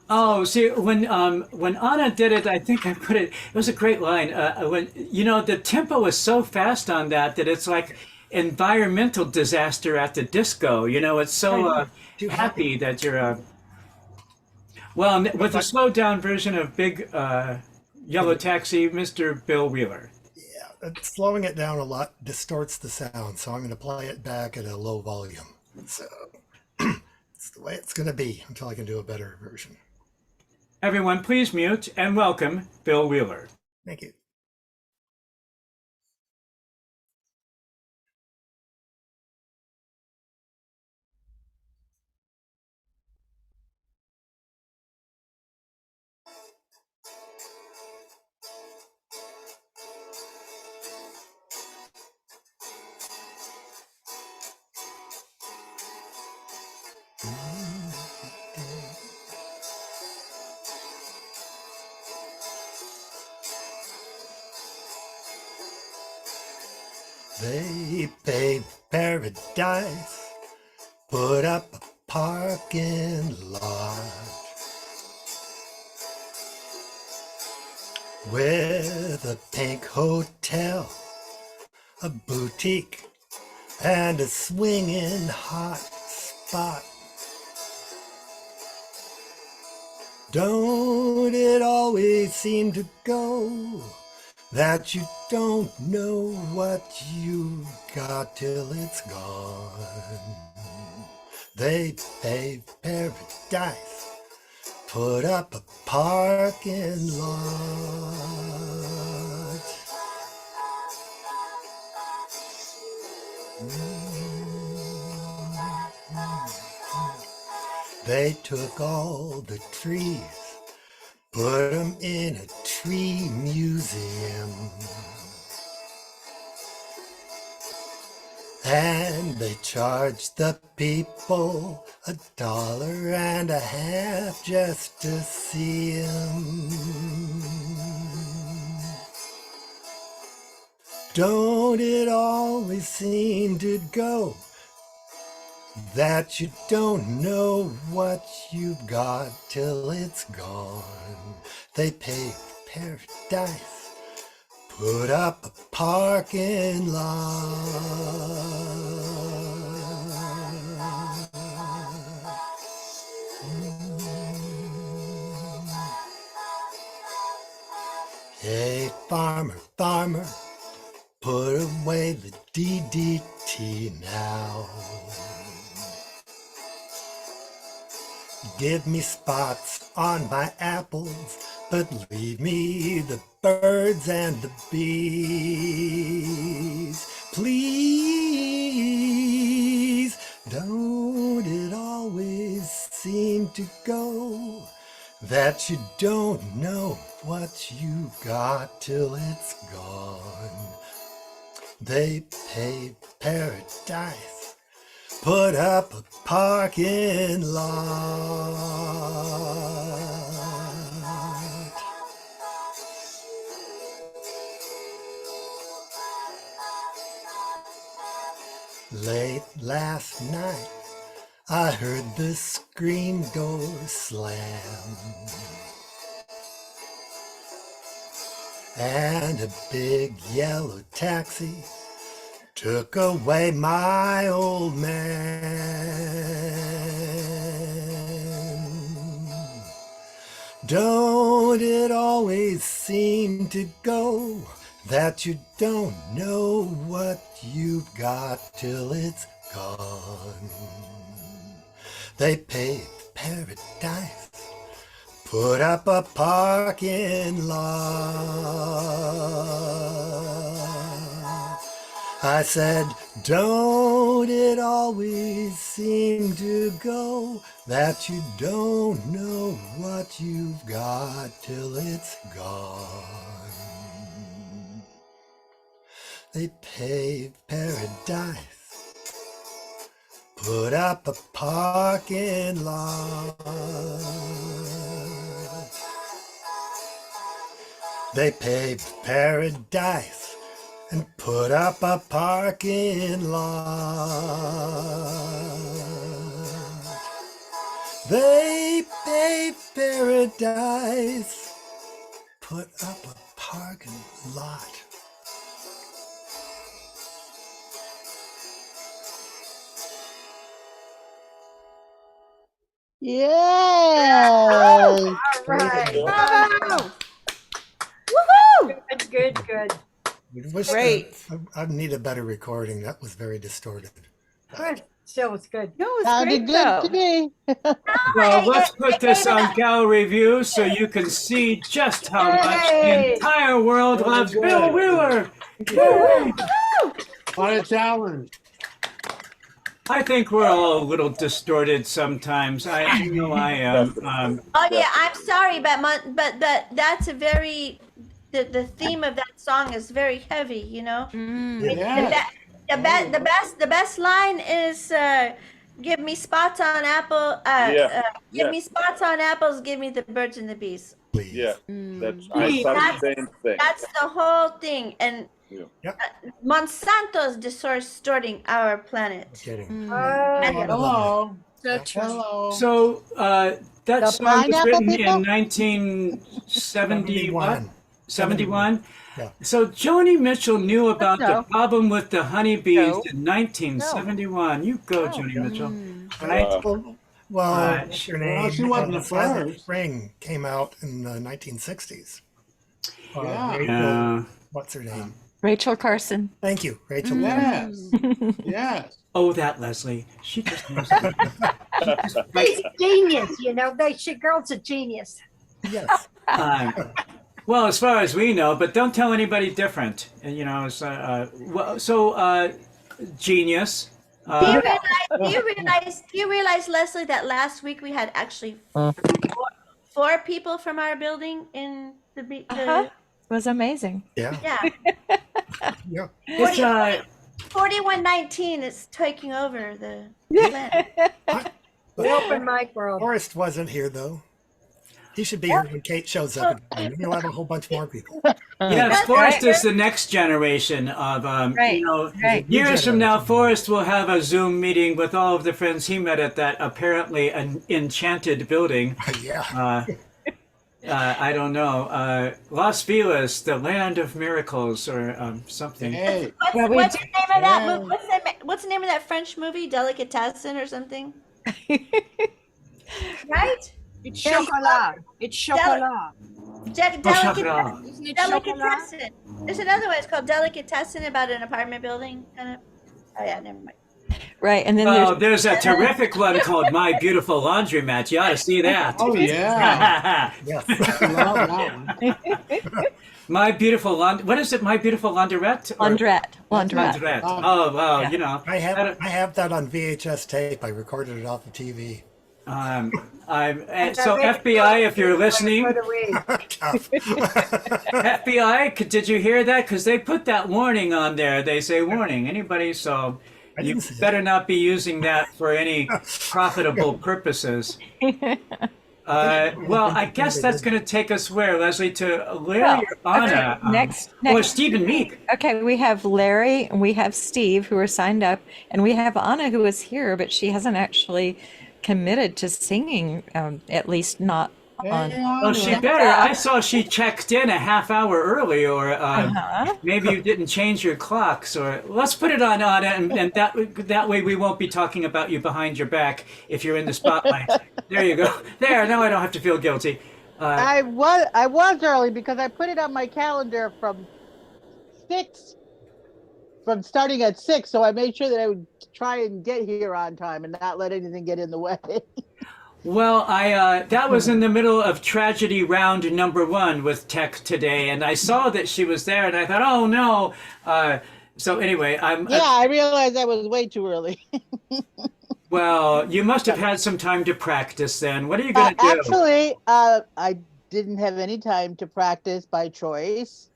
Oh, see, when Anna did it, I think I put it. It was a great line. When the tempo was so fast on that it's like environmental disaster at the disco. It's so happy that you're. Well, with a slowed down version of Big Yellow Taxi, Mr. Bill Wheeler. Yeah, slowing it down a lot distorts the sound, so I'm going to play it back at a low volume. So it's the way it's going to be until I can do a better version. Everyone, please mute and welcome Bill Wheeler. Thank you. They paved paradise, put up a parking lot with a pink hotel, a boutique, and a swinging hot spot. Don't it always seem to go that you don't know what you got till it's gone? They paved paradise, put up a parking lot. They took all the trees, put them in a tree museum. And they charged the people $1.50 just to see him. Don't it always seem to go that you don't know what you've got till it's gone? They paved paradise, put up a parking lot. Hey, farmer, farmer, put away the DDT now. Give me spots on my apples, but leave me the birds and the bees. Please, don't it always seem to go that you don't know what you got till it's gone? They paved paradise, put up a parking lot. Late last night, I heard the screen door slam, and a big yellow taxi took away my old man. Don't it always seem to go that you don't know what you've got till it's gone? They paved paradise, put up a parking lot. I said, don't it always seem to go that you don't know what you've got till it's gone? They paved paradise, put up a parking lot. They paved paradise and put up a parking lot. They paved paradise, put up a parking lot. Yes. All right. Bravo! Good, good, good. Great. I need a better recording. That was very distorted. Good. Still, it's good. No, it's Sounded great good though. to me. Well, let's put this on gallery view so you can see just how much the Yay! entire world Very loves good. Bill Wheeler. What a challenge. I think we're all a little distorted sometimes. I know I am. Oh yeah, I'm sorry, but that's a very the theme of that song is very heavy. You know, Yeah. the best line is give me spots on apple. Give me spots on apples. Give me the birds and the bees. Yeah, that's I saw the same thing. That's the whole thing, and Monsanto's distorting our planet. Kidding. And- Hello. So true. Hello. So that The song was pineapple written people? in 1970 what? 71. 71? Yeah. So Joni Mitchell knew about No. the problem with the honeybees No. in 1971. You go, Joni Mitchell. Right? Well, what's her name? Well, she wasn't the Silent first. Spring came out in the 1960s. Yeah. Rachel, what's her name? Rachel Carson. Thank you, Rachel. Yes. Yes. Oh, that Leslie. She just knows it. She's a genius, you know. Girl's a genius. Yes. Well, as far as we know, but don't tell anybody different. And, you know, genius. Do you realize, Leslie, that last week we had actually four people from our building in the It was amazing. Yeah. Yeah. Yeah. 4119 is taking over the event. The open mic world. Forrest wasn't here though. He should be here when Kate shows up. And you'll have a whole bunch more people. Yes, Forrest is the next generation of, Right, you know, right. years from now, Forrest will have a Zoom meeting with all of the friends he met at that apparently an enchanted building. Yeah. I don't know, Las Vegas, the land of miracles, or something. Hey. What's the name of that movie? What's the name of that French movie? Delicatessen or something? Right? It's chocolat. It's chocolat. Chocolat. Isn't it chocolat? Delicatessen. There's another one. It's called Delicatessen about an apartment building. Kind of. Oh yeah, never mind. Right, and then There's a terrific one called My Beautiful Laundromat. You ought to see that. Oh, yeah. Yes. Love that one. My Beautiful What is it? My Beautiful Laundrette? Laundrette. Laundrette. Oh, well, Yeah. You know. I have that on VHS tape. I recorded it off the TV. So FBI, if you're listening, Tough. FBI, did you hear that? Because they put that warning on there. They say warning, anybody. So you better not be using that for any profitable purposes. Well, I guess that's going to take us where, Leslie, to Larry or Anna? Okay, next. Or Stephen Meek. Okay, we have Larry and we have Steve who are signed up, and we have Anna who is here, but she hasn't actually committed to singing, at least not on. Well, she better. I saw she checked in a half hour early, or maybe you didn't change your clocks. Or let's put it on Anna, and that way we won't be talking about you behind your back if you're in the spotlight. There you go. There. Now I don't have to feel guilty. I was early because I put it on my calendar from starting at 6, so I made sure that I would try and get here on time and not let anything get in the way. Well, that was in the middle of tragedy round number 1 with Tech today, and I saw that she was there, and I thought, oh no. So anyway, I realized I was way too early. Well, you must have had some time to practice then. What are you going to do? Actually, I didn't have any time to practice by choice.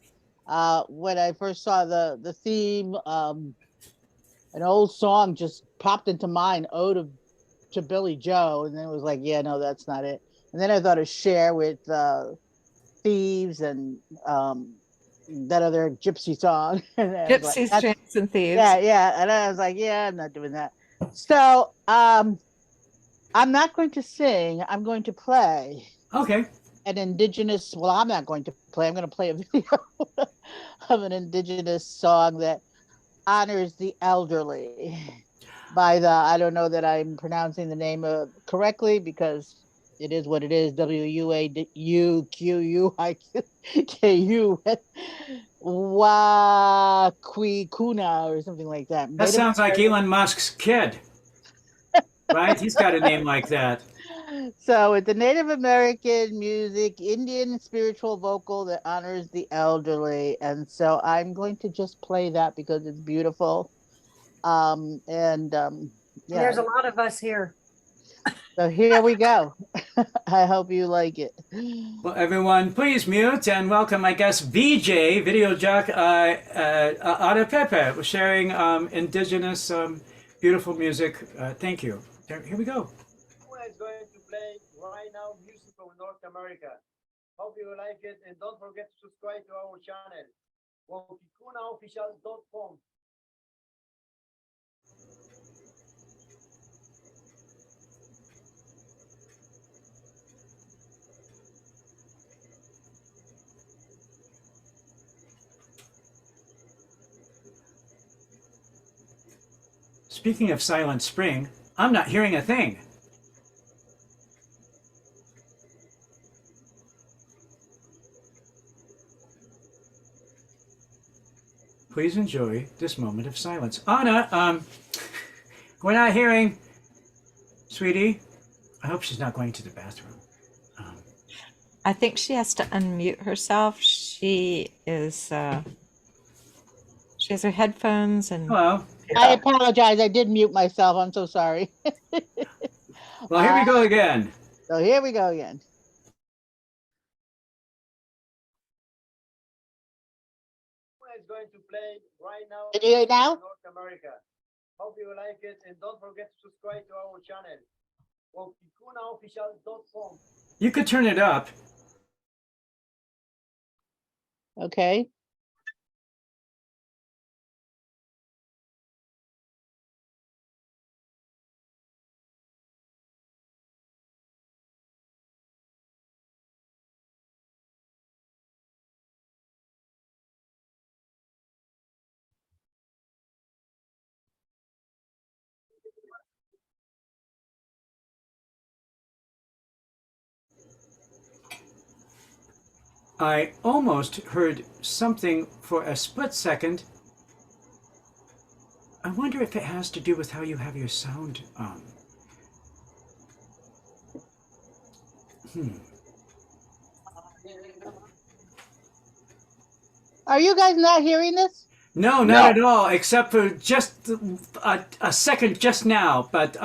When I first saw the theme, an old song just popped into mind, Ode to Billy Joe, and then it was like, yeah, no, that's not it. And then I thought of Cher with Thieves and that other gypsy song. Gypsies, like, Tramps, and Thieves. Yeah, and I was like, yeah, I'm not doing that. So I'm not going to sing. I'm going to play. Okay. An indigenous. Well, I'm not going to play. I'm going to play a video of an indigenous song that honors the elderly. By I don't know that I'm pronouncing the name correctly because it is what it is. WAUQUIKU Wakwikuna or something like that. That sounds like Elon Musk's kid, right? He's got a name like that. So it's a Native American music, Indian spiritual vocal that honors the elderly. And so I'm going to just play that because it's beautiful. There's a lot of us here. So here we go. I hope you like it. Well, everyone, please mute and welcome, I guess, VJ, video jock, Ada Pepe, sharing indigenous beautiful music. Thank you. Here we go. Is going to play right now music from North America. Hope you like it, and don't forget to subscribe to our channel. wokikunaofficial.com. Speaking of Silent Spring, I'm not hearing a thing. Please enjoy this moment of silence. Anna, we're not hearing. Sweetie, I hope she's not going to the bathroom. I think she has to unmute herself. She is. She has her headphones and. Hello. I apologize. I did mute myself. I'm so sorry. Well, here we go again. So here we go again. Is going to play right now. Can you hear it now? North America. Hope you like it, and don't forget to subscribe to our channel. wokikunaofficial.com. You could turn it up. Okay. I almost heard something for a split second. I wonder if it has to do with how you have your sound on. Are you guys not hearing this? No, not at all, except for just a second just now. But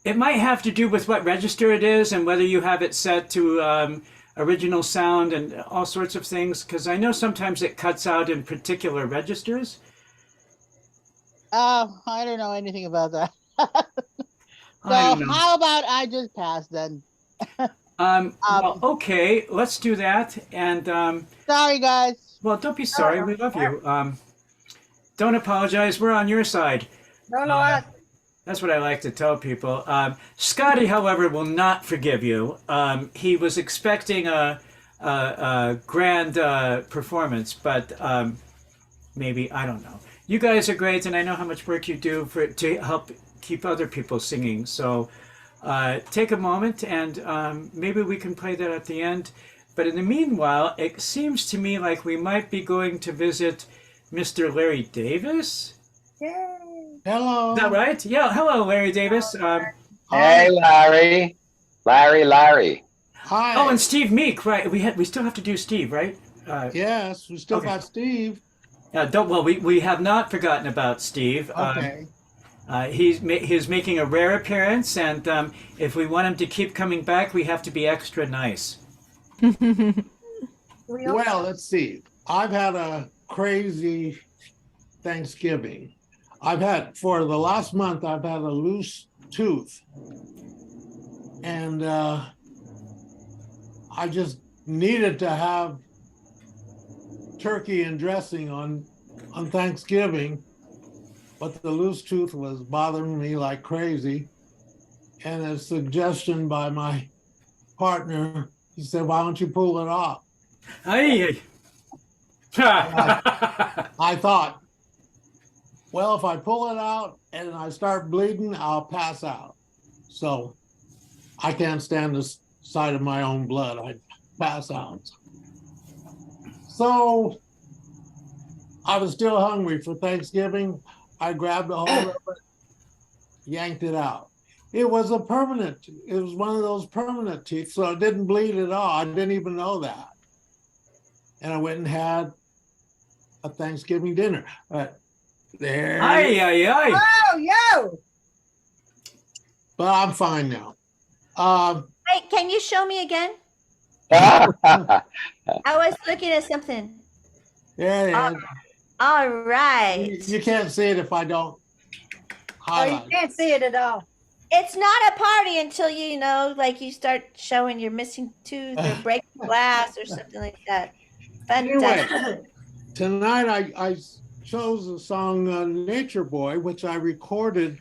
it might have to do with what register it is and whether you have it set to original sound and all sorts of things. Because I know sometimes it cuts out in particular registers. I don't know anything about that. I So don't know. how about I just pass then? Well, okay, let's do that. And sorry, guys. Well, don't be sorry. We love you. Don't apologize. We're on your side. No, no, That's what I like to tell people. Scotty, however, will not forgive you. He was expecting a grand performance, but maybe, I don't know. You guys are great, and I know how much work you do to help keep other people singing. So take a moment, and maybe we can play that at the end. But in the meanwhile, it seems to me like we might be going to visit Mr. Larry Davis. Yay. Hello. Is that right? Yeah. Hello, Larry Davis. Hey, Larry. Larry. Hi. Oh, and Steve Meek, right? We still have to do Steve, right? Yes, we still got Steve. We have not forgotten about Steve. Okay. He's making a rare appearance, and if we want him to keep coming back, we have to be extra nice. Well, let's see. I've had a crazy Thanksgiving. For the last month, I've had a loose tooth. And I just needed to have turkey and dressing on Thanksgiving, but the loose tooth was bothering me like crazy. And a suggestion by my partner, he said, "Why don't you pull it off?" Hey. I thought, well, if I pull it out and I start bleeding, I'll pass out. So I can't stand the sight of my own blood. I pass out. So I was still hungry for Thanksgiving. I grabbed a hold of it, yanked it out. It was one of those permanent teeth, so it didn't bleed at all. I didn't even know that. And I went and had a Thanksgiving dinner. There. Oh, yo! But I'm fine now. Hey, can you show me again? I was looking at something. There it is. All right. You can't see it if I don't highlight. You can't see it at all. It's not a party until you start showing your missing tooth or breaking glass or something like that. Fantastic. tonight I chose the song Nature Boy, which I recorded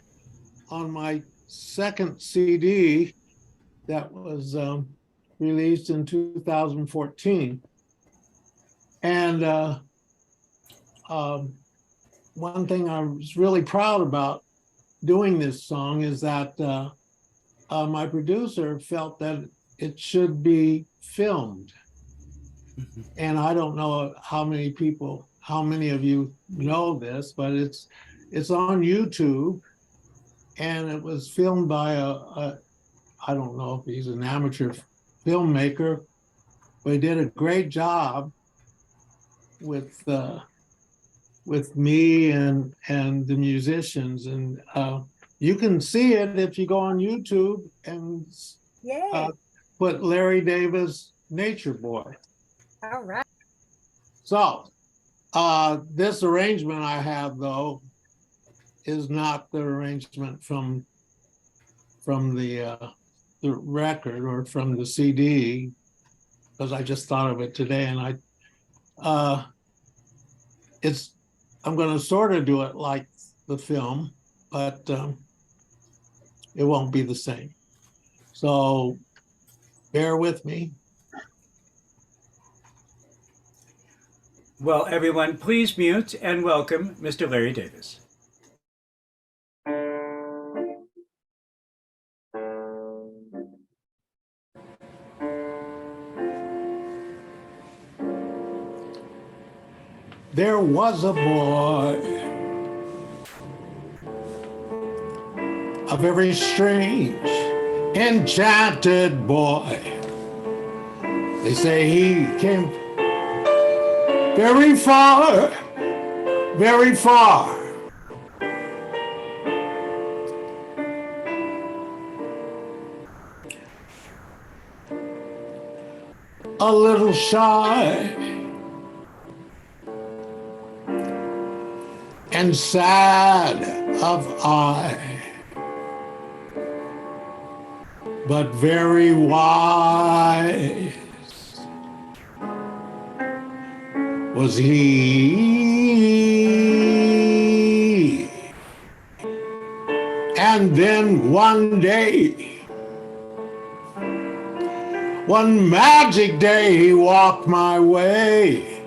on my second CD that was released in 2014. And one thing I was really proud about doing this song is that my producer felt that it should be filmed. And I don't know how many of you know this, but it's on YouTube, and it was filmed by I don't know if he's an amateur filmmaker, but he did a great job with me and the musicians, and you can see it if you go on YouTube and put Larry Davis Nature Boy. All right. So this arrangement I have, though, is not the arrangement from the record or from the CD, because I just thought of it today, and I'm going to sort of do it like the film, but it won't be the same. So bear with me. Well, everyone, please mute and welcome Mr. Larry Davis. There was a boy, a very strange, enchanted boy. They say he came very far, very far. A little shy and sad of eye, but very wise was he. And then one day, one magic day, he walked my way,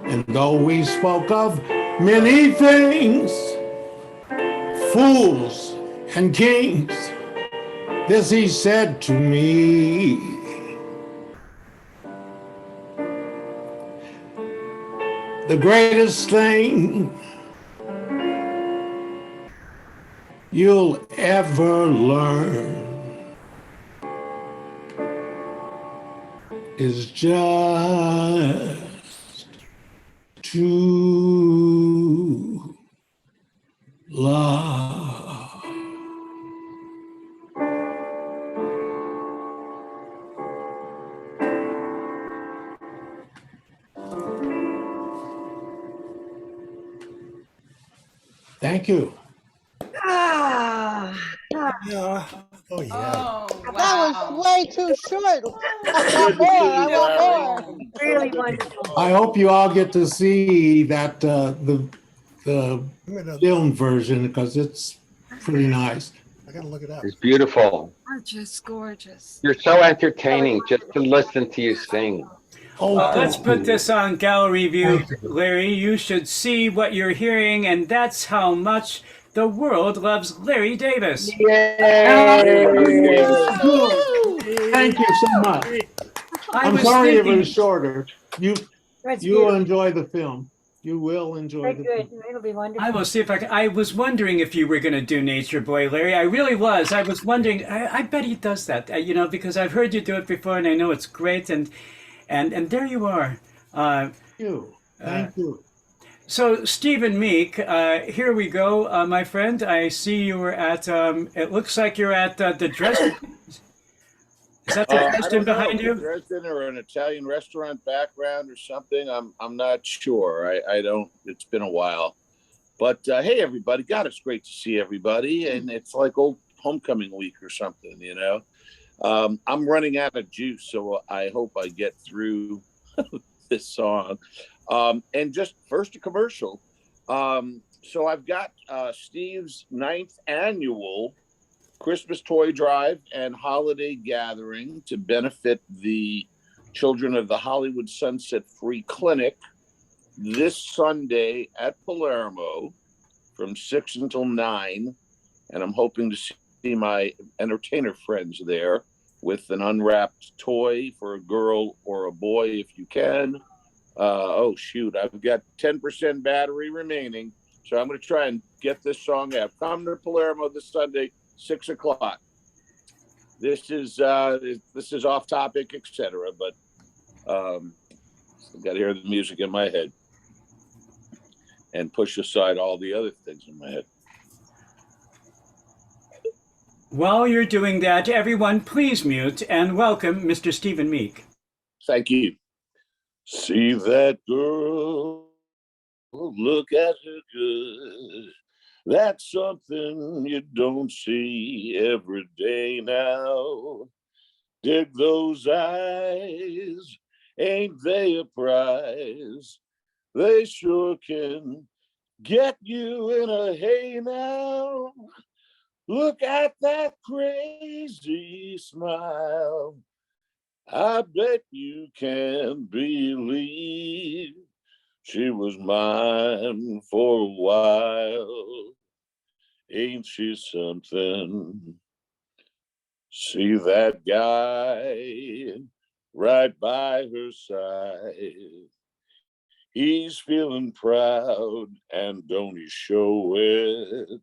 and though we spoke of many things, fools and kings, this he said to me: the greatest thing you'll ever learn is just to love. Thank you. Oh yeah. Oh, That was way too short. I want more. I want more. Really wonderful. I hope you all get to see that the film version, because it's pretty nice. I gotta look it up. It's beautiful. Gorgeous, gorgeous. You're so entertaining just to listen to you sing. Let's put this on gallery view, Larry. You should see what you're hearing, and that's how much the world loves Larry Davis. Thank you so much. I'm sorry it was shorter. You will enjoy the film. You will enjoy the film. It'll be wonderful. I will see if I was wondering if you were going to do Nature Boy, Larry. I really was. I was wondering. I bet he does that, because I've heard you do it before, and I know it's great. And there you are. Thank you. So, Stephen Meek, here we go, my friend. I see you were at, it looks like you're at the Dresden. Is that the Dresden behind you? Dresden or an Italian restaurant background or something. I'm not sure. I don't, it's been a while. But hey, everybody. God, it's great to see everybody. And it's like old homecoming week or something, I'm running out of juice, so I hope I get through this song. And just first a commercial. So I've got Steve's 9th annual Christmas toy drive and holiday gathering to benefit the children of the Hollywood Sunset Free Clinic this Sunday at Palermo from 6 until 9. And I'm hoping to see my entertainer friends there with an unwrapped toy for a girl or a boy if you can. Oh, shoot, I've got 10% battery remaining. So I'm going to try and get this song out. Come to Palermo this Sunday, 6 o'clock. This is off topic, etc. But I've got to hear the music in my head and push aside all the other things in my head. While you're doing that, everyone, please mute and welcome Mr. Stephen Meek. Thank you. See that girl, look at her good. That's something you don't see every day now. Dig those eyes, ain't they a prize? They sure can get you in a hay now. Look at that crazy smile. I bet you can believe she was mine for a while. Ain't she something? See that guy right by her side. He's feeling proud and don't he show it?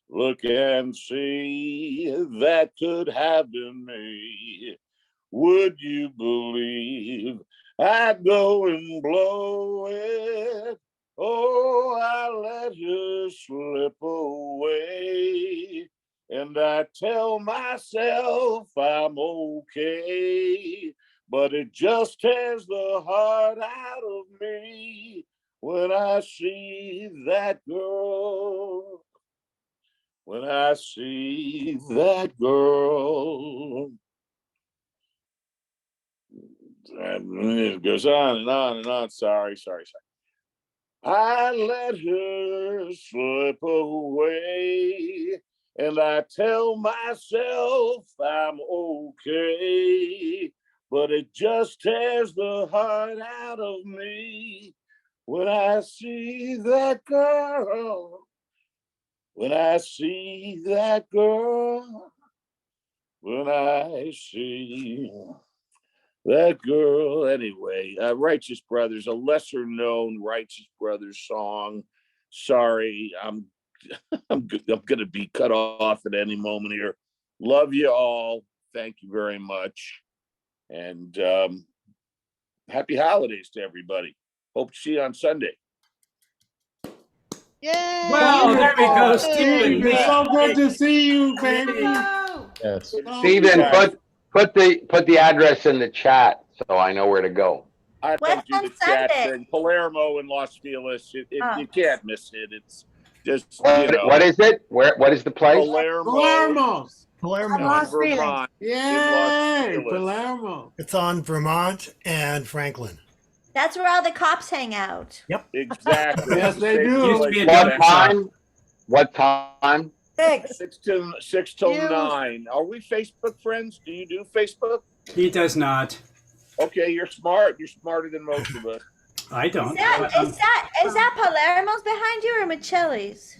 Look and see, that could have been me. Would you believe I'd go and blow it? Oh, I let her slip away. And I tell myself I'm okay. But it just tears the heart out of me when I see that girl. When I see that girl. It goes on and on and on. Sorry. I let her slip away, and I tell myself I'm okay, but it just tears the heart out of me when I see that girl. When I see that girl. When I see that girl. Anyway, Righteous Brothers, a lesser known Righteous Brothers song. Sorry, I'm gonna be cut off at any moment here. Love you all. Thank you very much. And happy holidays to everybody. Hope to see you on Sunday. Yay! Well, there we go, Stephen. It's so good to see you, baby. Yes. Stephen, put the address in the chat so I know where to go. I What's don't do on the chat Sunday? thing. Palermo and Los Feliz. You can't miss it. It's just What is it? What is the place? Palermo. Palermo. Los Feliz. Vermont. Yay! Palermo. It's on Vermont and Franklin. That's where all the cops hang out. Exactly. Yes, they Used to do. be a What donut shop. time? What time? 6 till 9. Are we Facebook friends? Do you do Facebook? He does not. Okay, you're smart. You're smarter than most of us. I don't. Is that Palermo's behind you or Michelli's?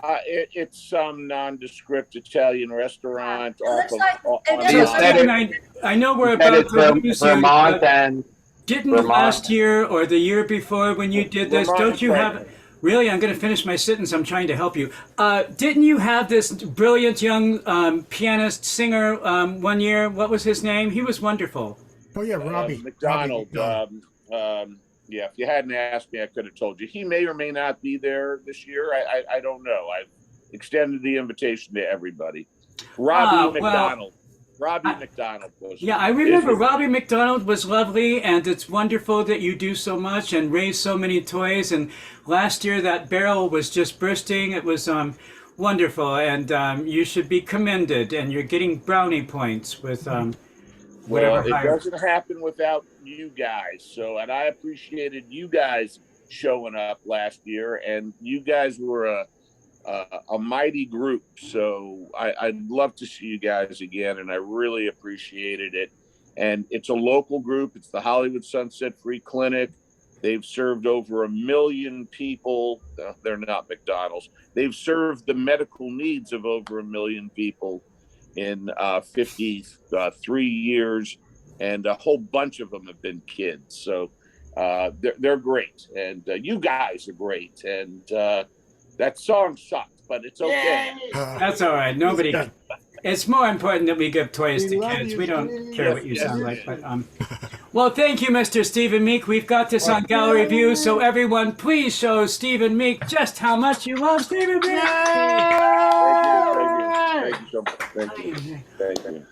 It's some nondescript Italian restaurant off looks like on it So, doesn't- Stephen, I know we're That about is to lose you, Vermont but and didn't Vermont. last year or the year before when you did this, Vermont don't you and have... Franklin. Really, I'm going to finish my sentence. I'm trying to help you. Didn't you have this brilliant young pianist, singer one year? What was his name? He was wonderful. Oh yeah, Robbie McDonald. McDonald. Yeah, if you hadn't asked me, I could have told you. He may or may not be there this year. I don't know. I've extended the invitation to everybody. Robbie McDonald. Robbie McDonald was. Yeah, I remember Robbie McDonald was lovely, and it's wonderful that you do so much and raise so many toys. And last year, that barrel was just bursting. It was wonderful, and you should be commended. And you're getting brownie points with whatever Well, it higher. doesn't happen without you guys. So, and I appreciated you guys showing up last year, and you guys were a mighty group. So I'd love to see you guys again, and I really appreciated it. And it's a local group. It's the Hollywood Sunset Free Clinic. They've served over 1 million people. They're not McDonald's. They've served the medical needs of over 1 million people in 53 years, and a whole bunch of them have been kids. So they're great, and you guys are great. And that song sucked, but it's okay. That's all right. Nobody. It's more important that we give toys to kids. We don't care what you sound like. But well, thank you, Mr. Stephen Meek. We've got this on gallery view, so everyone, please show Stephen Meek just how much you love Stephen Meek. Thank you so much. Thank you. Thank you.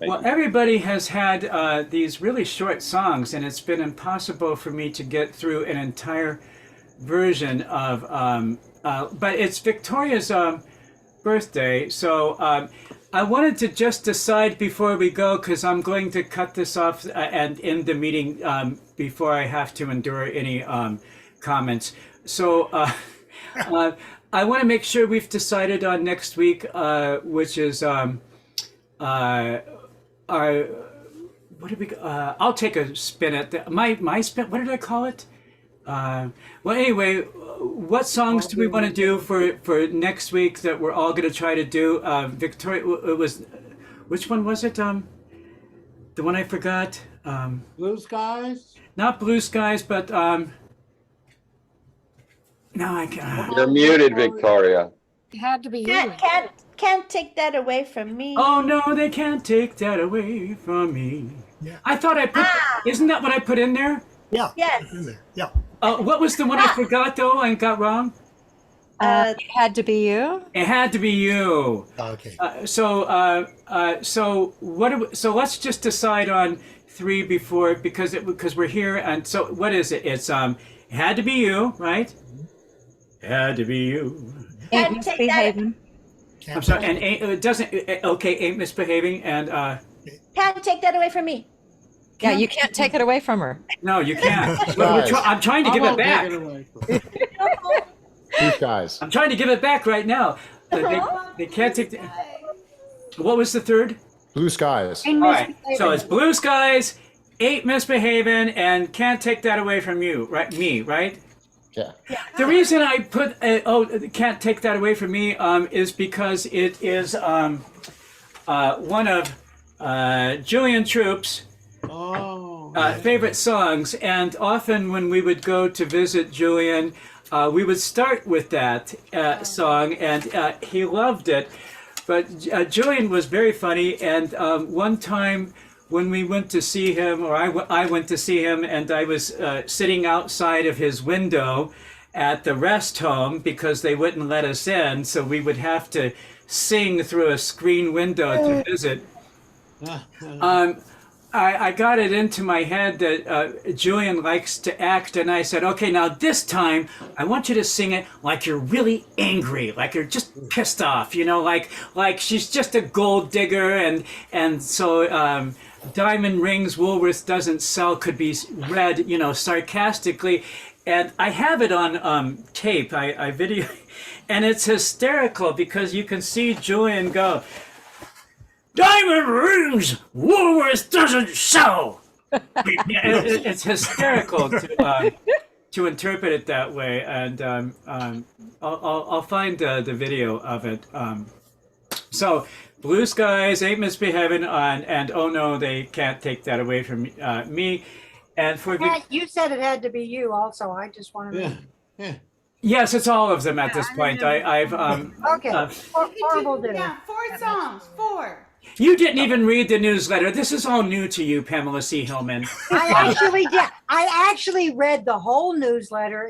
Well, everybody has had these really short songs, and it's been impossible for me to get through an entire version of. But it's Victoria's birthday, so I wanted to just decide before we go, because I'm going to cut this off and end the meeting before I have to endure any comments. So I want to make sure we've decided on next week, which is our what did we? I'll take a spin at my spin. What did I call it? Well, anyway, what songs do we want to do for next week that we're all going to try to do? Victoria, it was, which one was it? The one I forgot. Blue Skies? Not Blue Skies, but no, I can't. You're muted, Victoria. It had to be you. Can't take that away from me. Oh no, they can't take that away from me. Yeah. I thought I put. Isn't that what I put in there? Yeah. Yes. In there. Yeah. What was the one I forgot though and got wrong? It had to be you. It had to be you. Okay. So so let's just decide on 3 before because we're here, and so what is it? It's it had to be you, right? It had to be you. Ain't misbehaving. I'm sorry, and it doesn't. Okay, ain't misbehaving, and Can't take that away from me. Yeah, you can't take it away from her. no, you can't. I'm trying to give it back. These guys. I'm trying to give it back right now. They can't take. What was the third? Blue Skies. All right, so it's Blue Skies, Ain't Misbehaving, and Can't Take That Away from You, right? Me, right? Yeah. The reason I put Can't Take That Away from Me is because it is one of Julian Troop's favorite songs, and often when we would go to visit Julian, we would start with that song, and he loved it. But Julian was very funny, and one time when we went to see him, or I went to see him, and I was sitting outside of his window at the rest home because they wouldn't let us in, so we would have to sing through a screen window to visit. I got it into my head that Julian likes to act, and I said, okay, now this time I want you to sing it like you're really angry, like you're just pissed off, you know, like she's just a gold digger, and so Diamond Rings Woolworth doesn't sell could be read, you know, sarcastically. And I have it on tape, I video, and it's hysterical because you can see Julian go, Diamond Rings Woolworth doesn't sell. It's hysterical to interpret it that way, and I'll find the video of it. So Blue Skies, Ain't Misbehaving, and Oh No, They Can't Take That Away from Me. And for you said it had to be you also. I just wanted to. Yes, it's all of them at this point. I've Okay. Horrible dinner. Yeah, 4 songs. 4. You didn't even read the newsletter. This is all new to you, Pamela C. Hillman. I actually did. I actually read the whole newsletter,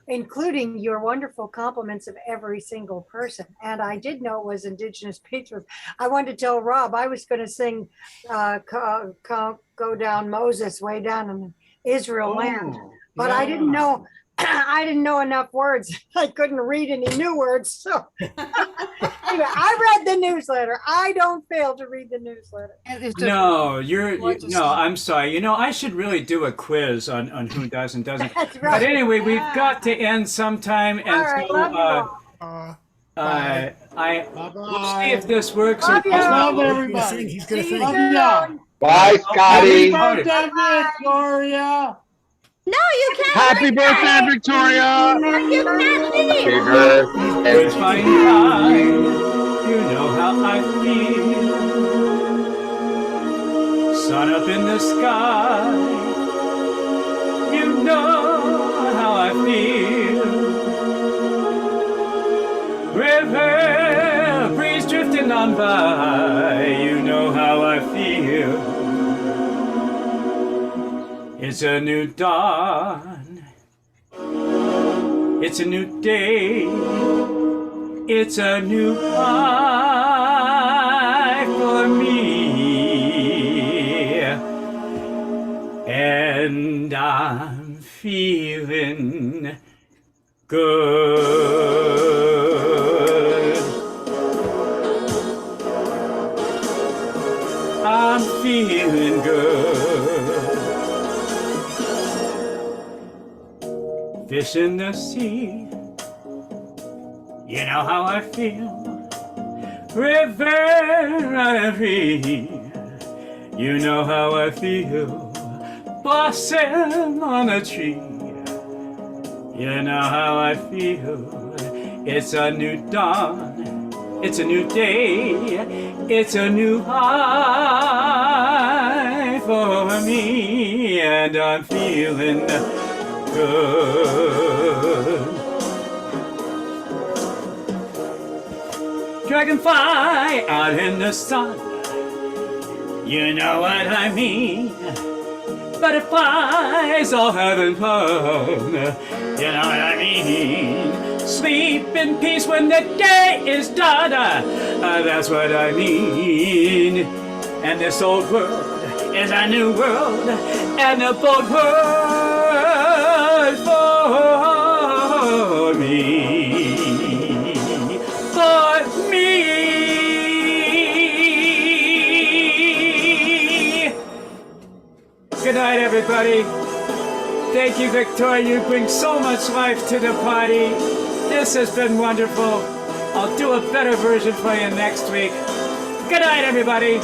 including your wonderful compliments of every single person. And I did know it was Indigenous Peoples. I wanted to tell Rob I was going to sing Go Down Moses, Way Down in Israel Land. But I didn't know I didn't know enough words. I couldn't read any new words. So anyway, I read the newsletter. I don't fail to read the newsletter. No, no, I'm sorry. You know, I should really do a quiz on who does and doesn't. That's right. But anyway, we've got to end sometime, and All right, so love you all. we'll see if this works. Love you. Love everybody. He's gonna See you sing. soon. Bye, Scotty. Happy birthday, Victoria. No, you can't. Happy birthday, Victoria. You can't leave. Happy birthday. It's fine time. You know how I feel. Sun up in the sky. You know how I feel. River, breeze drifting on by. You know how I feel. It's a new dawn. It's a new day. It's a new life for me. And I'm feeling good. I'm feeling good. Fish in the sea, you know how I feel. River free, you know how I feel. Blossom on a tree, you know how I feel. It's a new dawn, it's a new day, it's a new life for me, and I'm feeling good. Dragonfly out in the sun, you know what I mean. Butterflies all having fun, you know what I mean. Sleep in peace when the day is done, that's what I mean. And this old world is a new world, and a bold world for me, for me. Good night, everybody. Thank you, Victoria. You bring so much life to the party. This has been wonderful. I'll do a better version for you next week. Good night, everybody.